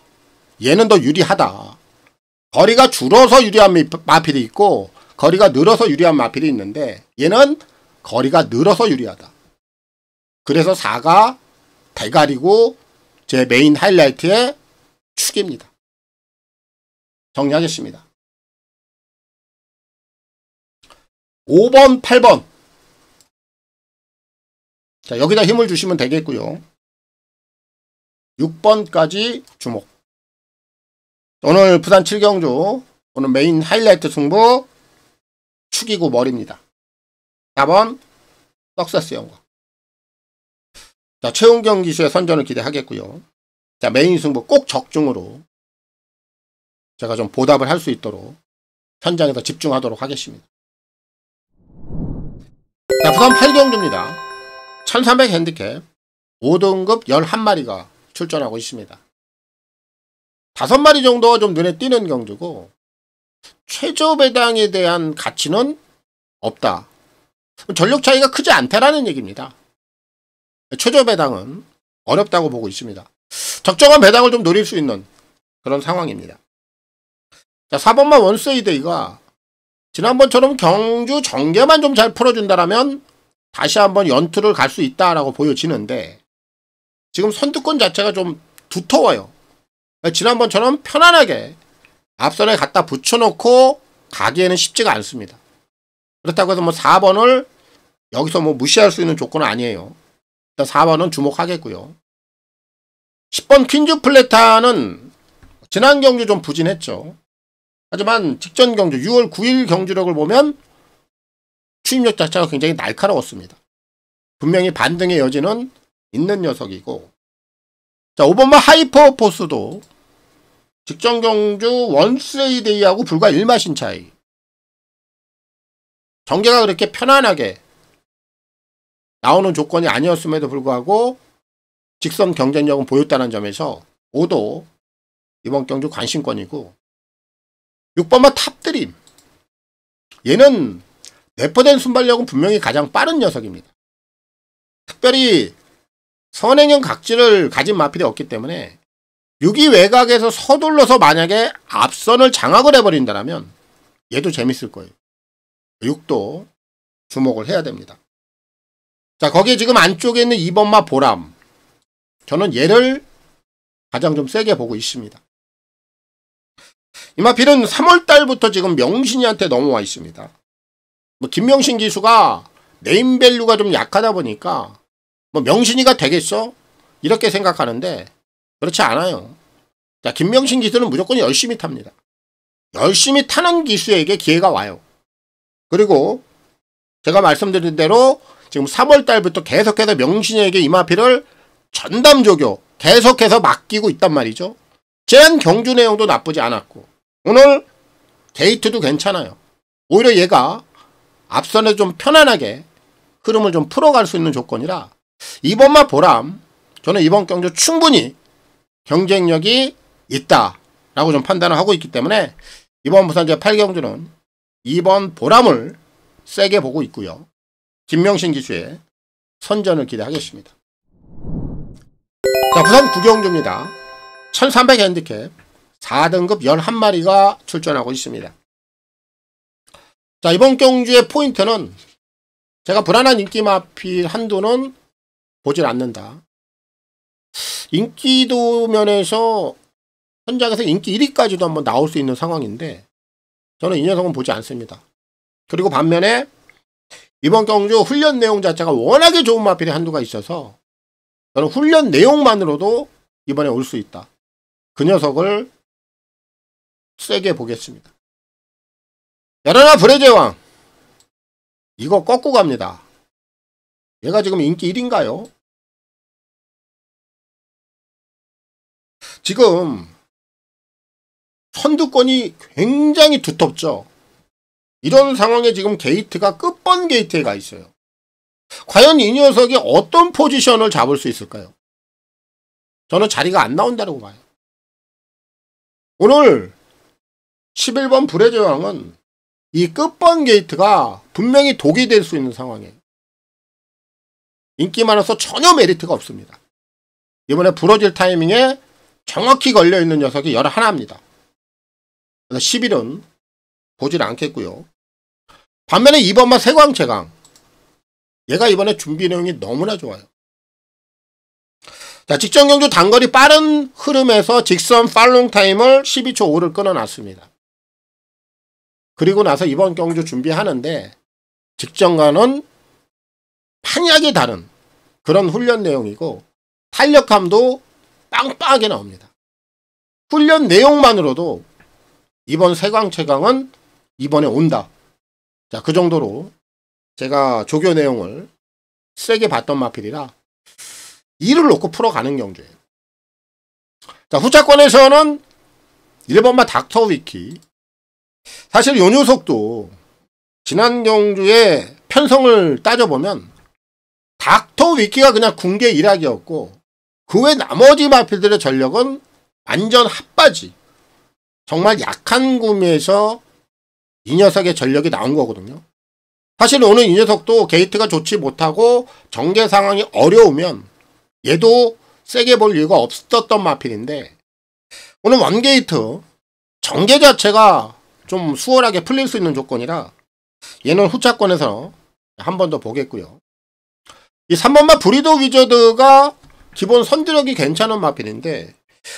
얘는 더 유리하다. 거리가 줄어서 유리한 마필이 있고 거리가 늘어서 유리한 마필이 있는데 얘는 거리가 늘어서 유리하다. 그래서 4가 대가리고 제 메인 하이라이트의 축입니다. 정리하겠습니다. 5번, 8번. 자, 여기다 힘을 주시면 되겠고요. 6번까지 주목. 오늘 부산 7경주, 오늘 메인 하이라이트 승부 축이고 머리입니다. 4번 석세스 영광. 자, 최은경 기수의 선전을 기대하겠고요. 자, 메인 승부 꼭 적중으로 제가 좀 보답을 할 수 있도록 현장에서 집중하도록 하겠습니다. 자, 부산 8경주입니다. 1300 핸디캡 5등급 11마리가 출전하고 있습니다. 5마리 정도가 좀 눈에 띄는 경주고 최저 배당에 대한 가치는 없다. 전력 차이가 크지 않다라는 얘기입니다. 최저 배당은 어렵다고 보고 있습니다. 적정한 배당을 좀 노릴 수 있는 그런 상황입니다. 자, 4번만 원세이데이가 지난번처럼 경주 전개만 좀 잘 풀어준다라면 다시 한번 연투를 갈 수 있다라고 보여지는데 지금 선두권 자체가 좀 두터워요. 지난번처럼 편안하게 앞선에 갖다 붙여놓고 가기에는 쉽지가 않습니다. 그렇다고 해서 뭐 4번을 여기서 뭐 무시할 수 있는 조건은 아니에요. 일단 4번은 주목하겠고요. 10번 퀸즈 플래타는 지난 경주 좀 부진했죠. 하지만 직전 경주 6월 9일 경주력을 보면 추임력 자체가 굉장히 날카로웠습니다. 분명히 반등의 여지는 있는 녀석이고, 자, 5번마 하이퍼 포스도 직전 경주 원세이데이하고 불과 1마신 차이. 전개가 그렇게 편안하게 나오는 조건이 아니었음에도 불구하고 직선 경쟁력은 보였다는 점에서 5도 이번 경주 관심권이고, 6번마 탑드림. 얘는 내포된 순발력은 분명히 가장 빠른 녀석입니다. 특별히 선행형 각질을 가진 마필이 없기 때문에 6위 외곽에서 서둘러서 만약에 앞선을 장악을 해버린다면 얘도 재밌을 거예요. 6도 주목을 해야 됩니다. 자, 거기에 지금 안쪽에 있는 2번마 보람. 저는 얘를 가장 좀 세게 보고 있습니다. 이마필은 3월달부터 지금 명신이한테 넘어와 있습니다. 뭐 김명신 기수가 네임밸류가 좀 약하다 보니까 뭐 명신이가 되겠어? 이렇게 생각하는데 그렇지 않아요. 자, 김명신 기수는 무조건 열심히 탑니다. 열심히 타는 기수에게 기회가 와요. 그리고 제가 말씀드린 대로 지금 3월달부터 계속해서 명신에게 이마필을 전담조교 계속해서 맡기고 있단 말이죠. 제한 경주 내용도 나쁘지 않았고 오늘 게이트도 괜찮아요. 오히려 얘가 앞선에 좀 편안하게 흐름을 좀 풀어갈 수 있는 조건이라 이번만 보람 저는 이번 경주 충분히 경쟁력이 있다라고 좀 판단을 하고 있기 때문에 이번 부산제 8경주는 2번 보람을 세게 보고 있고요. 김명신 기수의 선전을 기대하겠습니다. 자, 부산 9경주입니다. 1300 핸디캡 4등급 11마리가 출전하고 있습니다. 자, 이번 경주의 포인트는 제가 불안한 인기 마필 한도는 보질 않는다. 인기도 면에서 현장에서 인기 1위까지도 한번 나올 수 있는 상황인데 저는 이 녀석은 보지 않습니다. 그리고 반면에 이번 경주 훈련 내용 자체가 워낙에 좋은 마필의 한도가 있어서 저는 훈련 내용만으로도 이번에 올 수 있다. 그 녀석을 세게 보겠습니다. 열하나 불의 제왕 이거 꺾고 갑니다. 얘가 지금 인기 1인가요? 지금 선두권이 굉장히 두텁죠. 이런 상황에 지금 게이트가 끝번 게이트에 가 있어요. 과연 이 녀석이 어떤 포지션을 잡을 수 있을까요? 저는 자리가 안 나온다고 봐요. 오늘 11번 불의 제왕은 이 끝번 게이트가 분명히 독이 될 수 있는 상황이에요. 인기 많아서 전혀 메리트가 없습니다. 이번에 부러질 타이밍에 정확히 걸려있는 녀석이 11입니다. 그래서 11은 보질 않겠고요. 반면에 2번만 세광채강 얘가 이번에 준비 내용이 너무나 좋아요. 자, 직전 경주 단거리 빠른 흐름에서 직선 팔롱 타임을 12초 5를 끊어놨습니다. 그리고 나서 이번 경주 준비하는데 직전과는 판약이 다른 그런 훈련 내용이고 탄력함도 빵빵하게 나옵니다. 훈련 내용만으로도 이번 세광채강은 이번에 온다. 자, 그 정도로 제가 조교 내용을 세게 봤던 마필이라 이를 놓고 풀어가는 경주예요. 자, 후차권에서는 1번마 닥터 위키 사실 요 녀석도 지난 경주에 편성을 따져보면 닥터 위키가 그냥 궁계 일학이었고 그 외 나머지 마필들의 전력은 완전 핫바지 정말 약한 구미에서 이 녀석의 전력이 나온 거거든요. 사실 오늘 이 녀석도 게이트가 좋지 못하고 전개 상황이 어려우면 얘도 세게 볼 이유가 없었던 마필인데 오늘 원게이트 전개 자체가 좀 수월하게 풀릴 수 있는 조건이라 얘는 후차권에서 한 번 더 보겠고요. 이 3번마 브리더 위저드가 기본 선두력이 괜찮은 마필인데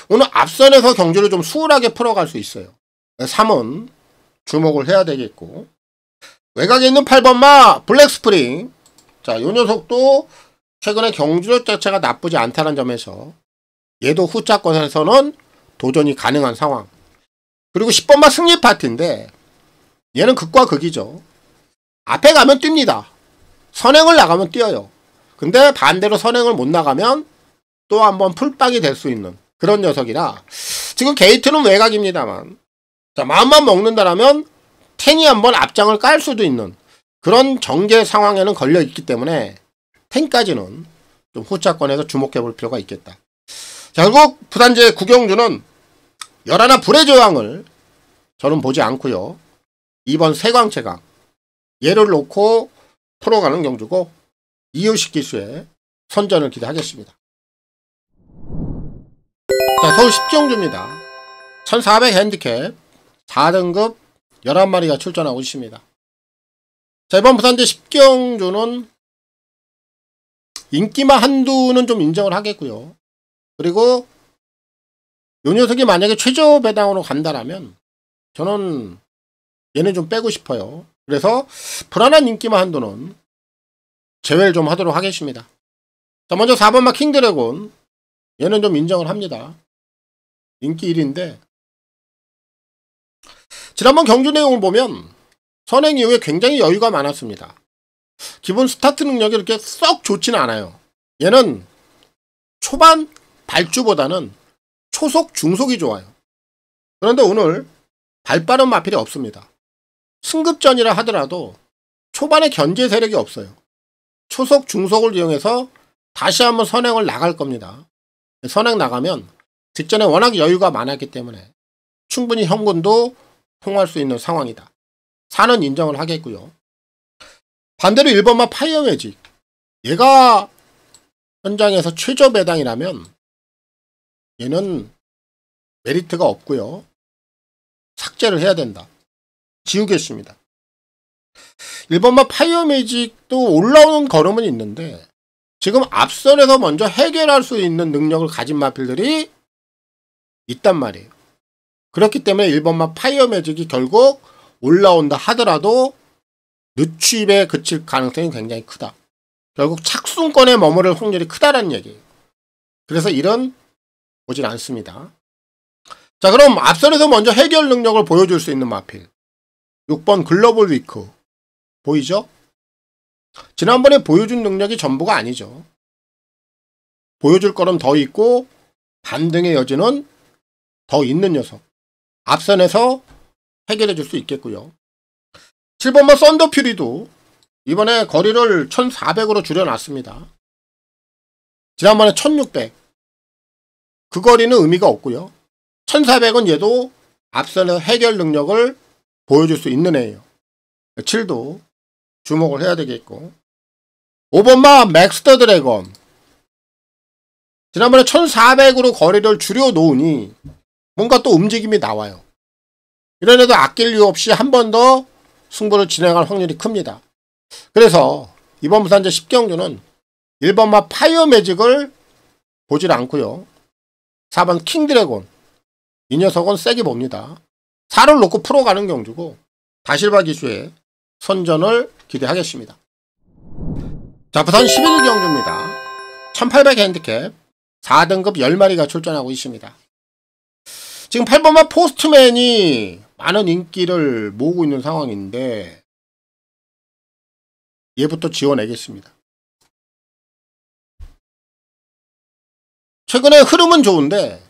오늘 앞선에서 경주를 좀 수월하게 풀어갈 수 있어요. 3은 주목을 해야 되겠고 외곽에 있는 8번마 블랙스프링 자, 요 녀석도 최근에 경주력 자체가 나쁘지 않다는 점에서 얘도 후차권에서는 도전이 가능한 상황. 그리고 10번마 승리 파티인데 얘는 극과 극이죠. 앞에 가면 뜁니다. 선행을 나가면 뛰어요. 근데 반대로 선행을 못 나가면 또 한번 풀박이 될 수 있는 그런 녀석이라 지금 게이트는 외곽입니다만 자, 마음만 먹는다라면 텐이 한번 앞장을 깔 수도 있는 그런 전개 상황에는 걸려 있기 때문에 텐까지는 좀 후차권에서 주목해 볼 필요가 있겠다. 자, 결국 부산제 9경주는 11 불의 저항을 저는 보지 않고요. 2번 세광채강 얘를 놓고 풀어가는 경주고 이유식 기수의 선전을 기대하겠습니다. 자, 서울 10경주입니다. 1400 핸디캡 4등급 11마리가 출전하고 있습니다. 자, 이번 부산제 10경주는 인기만 한두는 좀 인정을 하겠고요. 그리고 요 녀석이 만약에 최저 배당으로 간다라면 저는 얘는 좀 빼고 싶어요. 그래서 불안한 인기만 한도는 제외를 좀 하도록 하겠습니다. 자, 먼저 4번마 킹드래곤. 얘는 좀 인정을 합니다. 인기 1인데 지난번 경주 내용을 보면 선행 이후에 굉장히 여유가 많았습니다. 기본 스타트 능력이 이렇게 썩 좋지는 않아요. 얘는 초반 발주보다는 초속, 중속이 좋아요. 그런데 오늘 발빠른 마필이 없습니다. 승급전이라 하더라도 초반에 견제 세력이 없어요. 초속, 중속을 이용해서 다시 한번 선행을 나갈 겁니다. 선행 나가면 직전에 워낙 여유가 많았기 때문에 충분히 현군도 통할 수 있는 상황이다. 4는 인정을 하겠고요. 반대로 1번마 파이어 매직. 얘가 현장에서 최저 배당이라면 얘는 메리트가 없고요. 삭제를 해야 된다. 지우겠습니다. 1번마 파이어 매직도 올라오는 걸음은 있는데 지금 앞선에서 먼저 해결할 수 있는 능력을 가진 마필들이 있단 말이에요. 그렇기 때문에 1번마 파이어 매직이 결국 올라온다 하더라도 늦추입에 그칠 가능성이 굉장히 크다. 결국 착순권에 머무를 확률이 크다라는 얘기예요. 그래서 이런 보진 않습니다. 자, 그럼 앞선에서 먼저 해결 능력을 보여줄 수 있는 마필 6번 글로벌 위크 보이죠? 지난번에 보여준 능력이 전부가 아니죠. 보여줄 거는 더 있고 반등의 여지는 더 있는 녀석. 앞선에서 해결해 줄 수 있겠고요. 7번만 썬더 퓨리도 이번에 거리를 1400으로 줄여놨습니다. 지난번에 1600. 그 거리는 의미가 없고요. 1400은 얘도 앞선에서 해결 능력을 보여줄 수 있는 애예요. 7도 주목을 해야 되겠고. 5번마 맥스터 드래곤. 지난번에 1400으로 거리를 줄여놓으니 뭔가 또 움직임이 나와요. 이런 애도 아낄 이유 없이 한 번 더 승부를 진행할 확률이 큽니다. 그래서 이번 무산제 10경주는 1번마 파이어 매직을 보질 않고요. 4번 킹드래곤. 이 녀석은 세게 봅니다. 4를 놓고 풀어가는 경주고 다실바 기수의 선전을 기대하겠습니다. 자, 부산 11경주입니다. 1800 핸디캡 4등급 10마리가 출전하고 있습니다. 지금 8번마 포스트맨이 많은 인기를 모으고 있는 상황인데 얘부터 지워내겠습니다. 최근에 흐름은 좋은데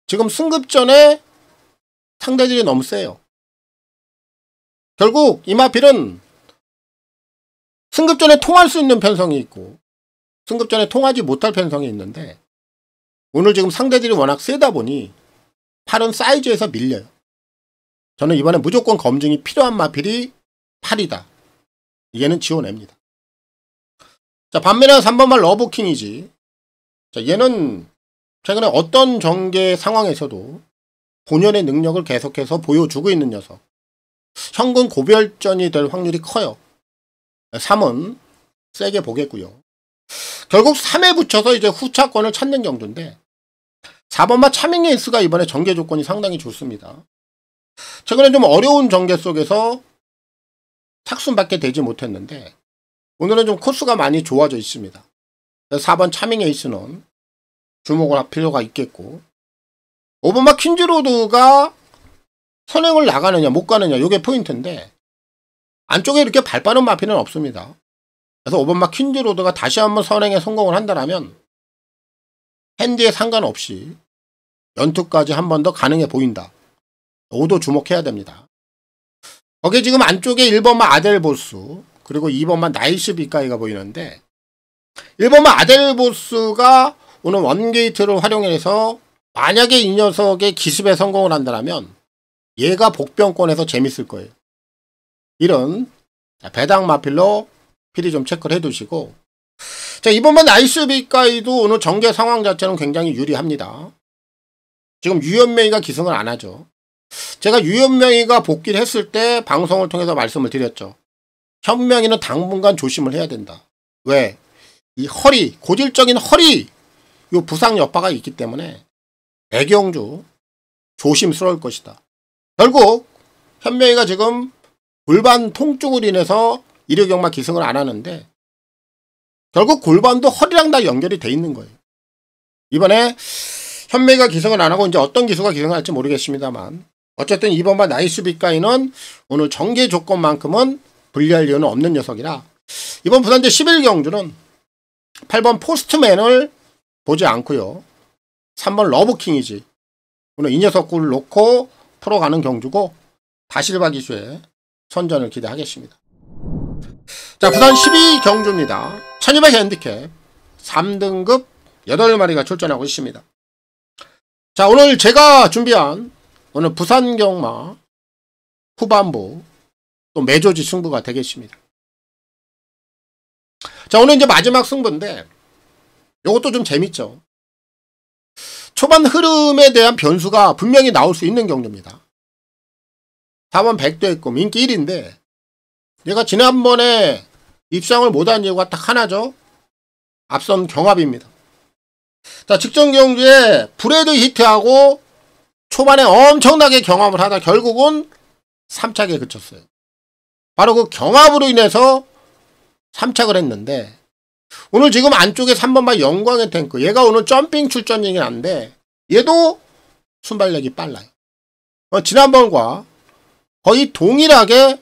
지금 승급전에 상대들이 너무 세요. 결국 이 마필은 승급전에 통할 수 있는 편성이 있고 승급전에 통하지 못할 편성이 있는데 오늘 지금 상대들이 워낙 세다 보니 팔은 사이즈에서 밀려요. 저는 이번에 무조건 검증이 필요한 마필이 8이다. 얘는 지워냅니다. 자, 반면에 3번만 러브킹이지. 자, 얘는 최근에 어떤 전개 상황에서도 본연의 능력을 계속해서 보여주고 있는 녀석. 현금 고별전이 될 확률이 커요. 3은 세게 보겠고요. 결국 3에 붙여서 이제 후차권을 찾는 경주인데 4번마 차밍 에이스가 이번에 전개 조건이 상당히 좋습니다. 최근에 좀 어려운 전개 속에서 착순밖에 되지 못했는데 오늘은 좀 코스가 많이 좋아져 있습니다. 4번 차밍 에이스는 주목을 할 필요가 있겠고 5번마 퀸즈로드가 선행을 나가느냐 못 가느냐 이게 포인트인데 안쪽에 이렇게 발 빠른 마필은 없습니다. 그래서 5번마 퀸즈로드가 다시 한번 선행에 성공을 한다면 핸디에 상관없이 연투까지 한 번 더 가능해 보인다. 5도 주목해야 됩니다. 거기에 지금 안쪽에 1번마 아델보스 그리고 2번마 나이스 비까이가 보이는데 1번마 아델보스가 오늘 원게이트를 활용해서 만약에 이 녀석의 기습에 성공을 한다면 얘가 복병권에서 재밌을 거예요. 이런 배당 마필로 필히 좀 체크를 해두시고 자, 2번만 나이스 비까이도 오늘 전개 상황 자체는 굉장히 유리합니다. 지금 유연명이가 기승을 안 하죠. 제가 유연명이가 복귀를 했을 때 방송을 통해서 말씀을 드렸죠. 현명이는 당분간 조심을 해야 된다. 왜? 이 허리, 고질적인 허리 요 부상 여파가 있기 때문에 애경주 조심스러울 것이다. 결국 현명이가 지금 골반 통증으로 인해서 일요경마 기승을 안 하는데 결국 골반도 허리랑 다 연결이 돼 있는 거예요. 이번에 현명이가 기승을 안 하고 이제 어떤 기수가 기승을 할지 모르겠습니다만 어쨌든 이번만 나이스비가이는 오늘 정계 조건만큼은 분리할 이유는 없는 녀석이라 이번 부산제 11경주는 8번 포스트맨을 보지 않고요. 3번 러브킹이지. 오늘 이 녀석 꿀 놓고 풀어가는 경주고 다실바 기수의 선전을 기대하겠습니다. 자, 부산 12경주입니다. 1200 핸디캡 3등급 8마리가 출전하고 있습니다. 자, 오늘 제가 준비한 오늘 부산경마 후반부 또 매조지 승부가 되겠습니다. 자, 오늘 이제 마지막 승부인데 요것도 좀 재밌죠. 초반 흐름에 대한 변수가 분명히 나올 수 있는 경주입니다. 4번 백도했고 인기 1인데 얘가 지난번에 입상을 못한 이유가 딱 하나죠. 앞선 경합입니다. 자, 직전 경주에 브레드 히트하고 초반에 엄청나게 경합을 하다 결국은 3착에 그쳤어요. 바로 그 경합으로 인해서 3착을 했는데 오늘 지금 안쪽에 3번마 영광의 탱크 얘가 오늘 점핑 출전이긴 한데 얘도 순발력이 빨라요. 지난번과 거의 동일하게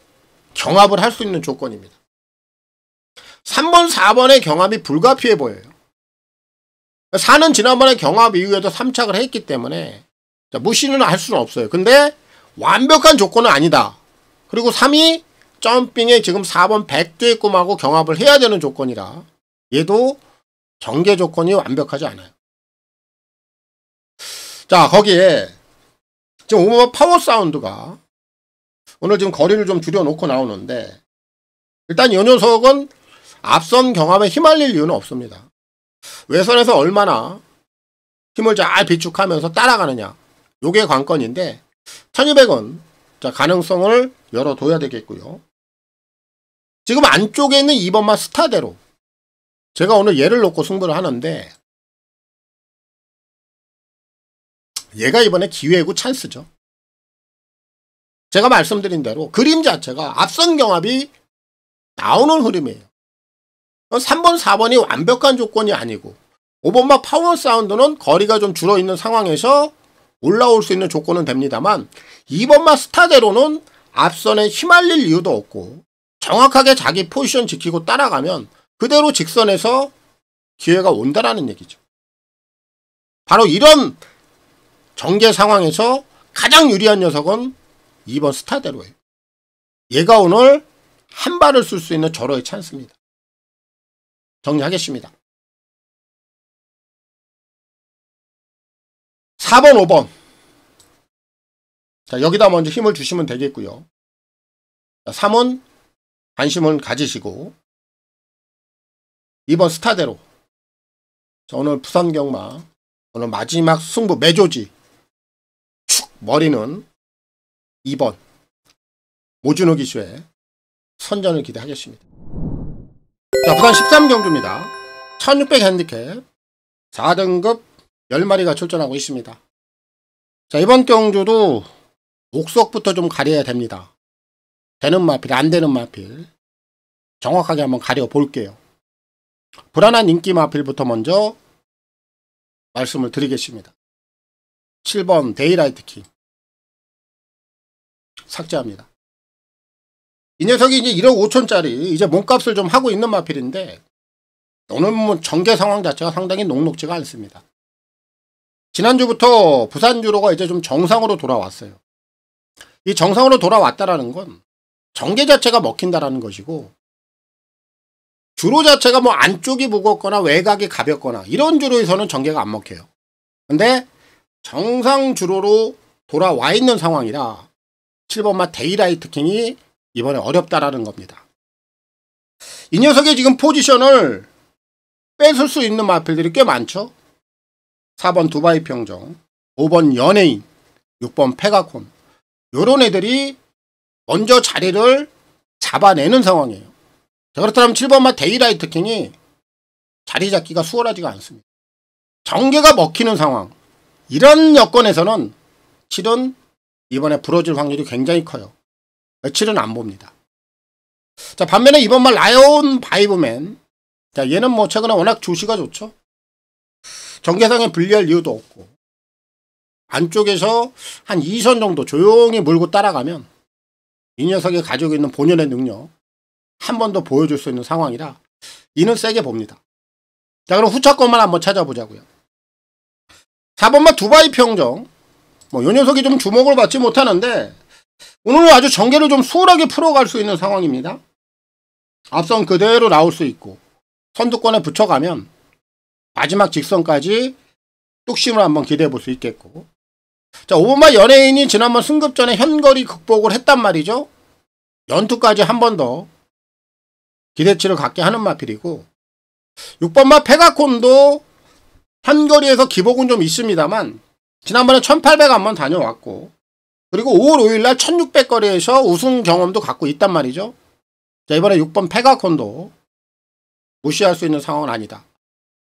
경합을 할 수 있는 조건입니다. 3번, 4번의 경합이 불가피해 보여요. 4는 지난번에 경합 이후에도 3착을 했기 때문에 무시는 할 수는 없어요. 근데 완벽한 조건은 아니다. 그리고 3이 점핑에 지금 4번 백두의 꿈하고 경합을 해야 되는 조건이라 얘도 경계 조건이 완벽하지 않아요. 자, 거기에 지금 5번 파워 사운드가 오늘 지금 거리를 좀 줄여놓고 나오는데 일단 이 녀석은 앞선 경합에 휘말릴 이유는 없습니다. 외선에서 얼마나 힘을 잘 비축하면서 따라가느냐 요게 관건인데 1200은 자, 가능성을 열어둬야 되겠고요. 지금 안쪽에 있는 2번마 스타대로 제가 오늘 얘를 놓고 승부를 하는데 얘가 이번에 기회고 찬스죠. 제가 말씀드린 대로 그림 자체가 앞선 경합이 나오는 흐름이에요. 3번, 4번이 완벽한 조건이 아니고 5번마 파워 사운드는 거리가 좀 줄어있는 상황에서 올라올 수 있는 조건은 됩니다만 2번마 스타대로는 앞선에 휘말릴 이유도 없고 정확하게 자기 포지션 지키고 따라가면 그대로 직선에서 기회가 온다라는 얘기죠. 바로 이런 전개 상황에서 가장 유리한 녀석은 2번 스타대로예요. 얘가 오늘 한 발을 쓸 수 있는 절호의 찬스입니다. 정리하겠습니다. 4번, 5번. 자, 여기다 먼저 힘을 주시면 되겠고요. 3은 관심을 가지시고 2번 스타대로. 자, 오늘 부산경마 오늘 마지막 승부 매조지 축 머리는 2번 모준호 기수의 선전을 기대하겠습니다. 자, 부산 13경주입니다. 1600 핸디캡 4등급 10마리가 출전하고 있습니다. 자, 이번 경주도 옥석부터 좀 가려야 됩니다. 되는 마필, 안 되는 마필 정확하게 한번 가려 볼게요. 불안한 인기 마필부터 먼저 말씀을 드리겠습니다. 7번 데이라이트 킹 삭제합니다. 이 녀석이 이제 1억 5천짜리 이제 몸값을 좀 하고 있는 마필인데 오늘 뭐 전개 상황 자체가 상당히 녹록지가 않습니다. 지난주부터 부산주로가 이제 좀 정상으로 돌아왔어요. 이 정상으로 돌아왔다라는 건 전개 자체가 먹힌다라는 것이고 주로 자체가 뭐 안쪽이 무겁거나 외곽이 가볍거나 이런 주로에서는 전개가 안 먹혀요. 근데 정상 주로로 돌아와 있는 상황이라 7번마 데이라이트 킹이 이번에 어렵다라는 겁니다. 이 녀석의 지금 포지션을 뺏을 수 있는 마필들이 꽤 많죠. 4번 두바이 평정, 5번 연예인, 6번 페가콘 요런 애들이 먼저 자리를 잡아내는 상황이에요. 자, 그렇다면 7번마 데이라이트 킹이 자리 잡기가 수월하지가 않습니다. 전개가 먹히는 상황. 이런 여건에서는 7은 이번에 부러질 확률이 굉장히 커요. 7은 안 봅니다. 자, 반면에 이번만 라이온 바이브맨. 자, 얘는 뭐 최근에 워낙 주시가 좋죠. 전개상에 불리할 이유도 없고. 안쪽에서 한 2선 정도 조용히 물고 따라가면 이 녀석이 가지고 있는 본연의 능력 한 번 더 보여줄 수 있는 상황이라 이는 세게 봅니다. 자, 그럼 후차권만 한번 찾아보자고요. 4번마 두바이 평정. 뭐, 요 녀석이 좀 주목을 받지 못하는데, 오늘은 아주 전개를 좀 수월하게 풀어갈 수 있는 상황입니다. 앞선 그대로 나올 수 있고, 선두권에 붙여가면, 마지막 직선까지 뚝심을 한번 기대해 볼 수 있겠고. 자, 5번마 연예인이 지난번 승급전에 현거리 극복을 했단 말이죠. 연투까지 한 번 더 기대치를 갖게 하는 마필이고, 6번마 페가콘도 현거리에서 기복은 좀 있습니다만 지난번에 1800 한번 다녀왔고 그리고 5월 5일날 1600 거리에서 우승 경험도 갖고 있단 말이죠. 자, 이번에 6번 페가콘도 무시할 수 있는 상황은 아니다.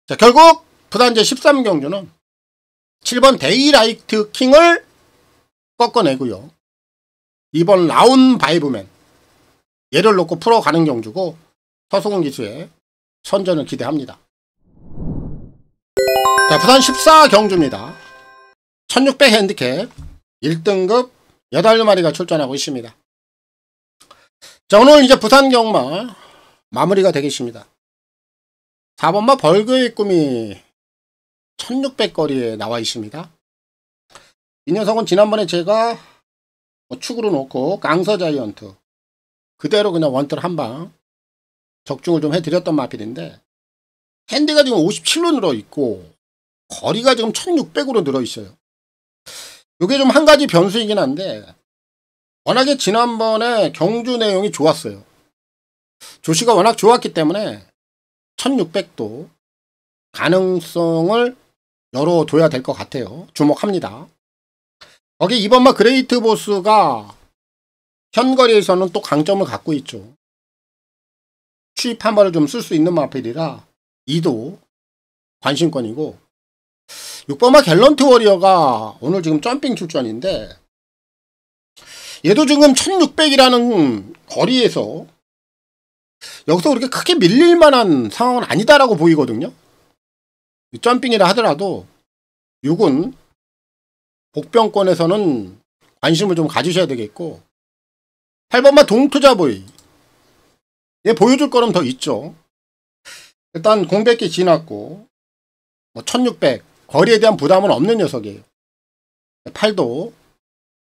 자, 결국 부단제 13경주는 7번 데이라이트 킹을 꺾어내고요. 2번 라운 바이브맨 얘를 놓고 풀어가는 경주고 서승훈 기수의 선전을 기대합니다. 자, 부산 14경주입니다. 1600 핸디캡 1등급 8마리가 출전하고 있습니다. 자, 오늘 이제 부산 경마 마무리가 되겠습니다. 4번마 벌그의 꿈이 1600 거리에 나와 있습니다. 이 녀석은 지난번에 제가 축으로 놓고 강서 자이언트 그대로 그냥 원틀 한방 적중을 좀 해드렸던 마필인데 핸디가 지금 57로 늘어있고 거리가 지금 1600으로 늘어있어요. 이게 좀 한 가지 변수이긴 한데 워낙에 지난번에 경주 내용이 좋았어요. 조시가 워낙 좋았기 때문에 1600도 가능성을 열어둬야 될 것 같아요. 주목합니다. 거기 이번마 그레이트 보스가 현거리에서는 또 강점을 갖고 있죠. 추입 한 발을 좀 쓸 수 있는 마필이라 2도 관심권이고 6번마 갤런트 워리어가 오늘 지금 점핑 출전인데 얘도 지금 1600이라는 거리에서 여기서 그렇게 크게 밀릴 만한 상황은 아니다라고 보이거든요. 점핑이라 하더라도 6은 복병권에서는 관심을 좀 가지셔야 되겠고 8번마 동투자보이 얘 보여줄 거는 더 있죠. 일단 공백기 지났고 1600 거리에 대한 부담은 없는 녀석이에요. 8도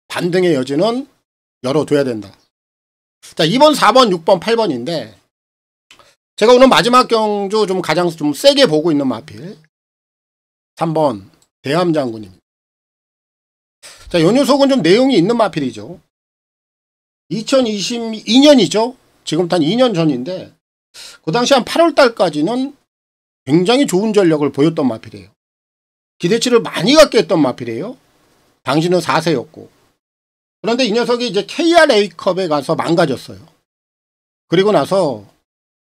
반등의 여지는 열어둬야 된다. 자, 2번, 4번, 6번, 8번인데 제가 오늘 마지막 경주 좀 가장 좀 세게 보고 있는 마필 3번 대함장군입니다. 자, 요 녀석은 좀 내용이 있는 마필이죠. 2022년이죠. 지금부터 한 2년 전인데 그 당시 한 8월 달까지는 굉장히 좋은 전력을 보였던 마필이에요. 기대치를 많이 갖게 했던 마필이에요. 당시는 4세였고. 그런데 이 녀석이 이제 KRA컵에 가서 망가졌어요. 그리고 나서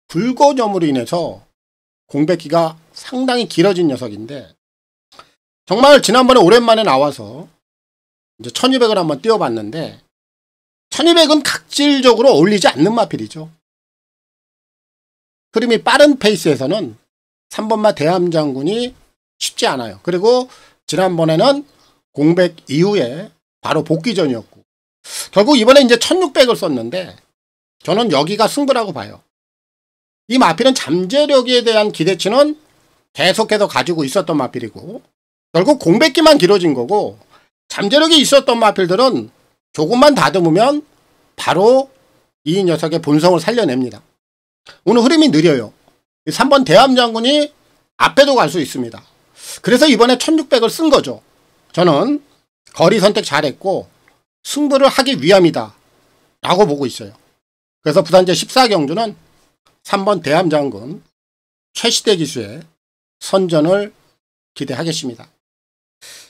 불거점으로 인해서 공백기가 상당히 길어진 녀석인데 정말 지난번에 오랜만에 나와서 이제 1200을 한번 띄워봤는데 1200은 각질적으로 어울리지 않는 마필이죠. 흐름이 빠른 페이스에서는 3번마 대함장군이 쉽지 않아요. 그리고 지난번에는 공백 이후에 바로 복귀전이었고 결국 이번에 이제 1600을 썼는데 저는 여기가 승부라고 봐요. 이 마필은 잠재력에 대한 기대치는 계속해서 가지고 있었던 마필이고 결국 공백기만 길어진 거고 잠재력이 있었던 마필들은 조금만 다듬으면 바로 이 녀석의 본성을 살려냅니다. 오늘 흐름이 느려요. 3번 대함장군이 앞에도 갈 수 있습니다. 그래서 이번에 1600을 쓴 거죠. 저는 거리 선택 잘했고 승부를 하기 위함이다 라고 보고 있어요. 그래서 부산제 14경주는 3번 대함장군 최시대 기수의 선전을 기대하겠습니다.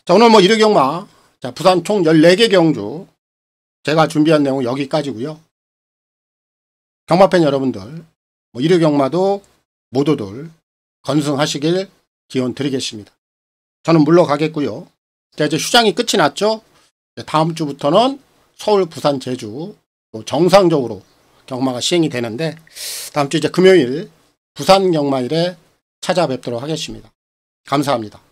자, 오늘 뭐 1회 경마 자, 부산 총 14개 경주 제가 준비한 내용은 여기까지고요. 경마팬 여러분들 뭐 1회 경마도 모두들 건승하시길 기원 드리겠습니다. 저는 물러가겠고요. 이제 휴장이 끝이 났죠. 다음 주부터는 서울, 부산, 제주 정상적으로 경마가 시행이 되는데 다음 주 이제 금요일 부산 경마일에 찾아뵙도록 하겠습니다. 감사합니다.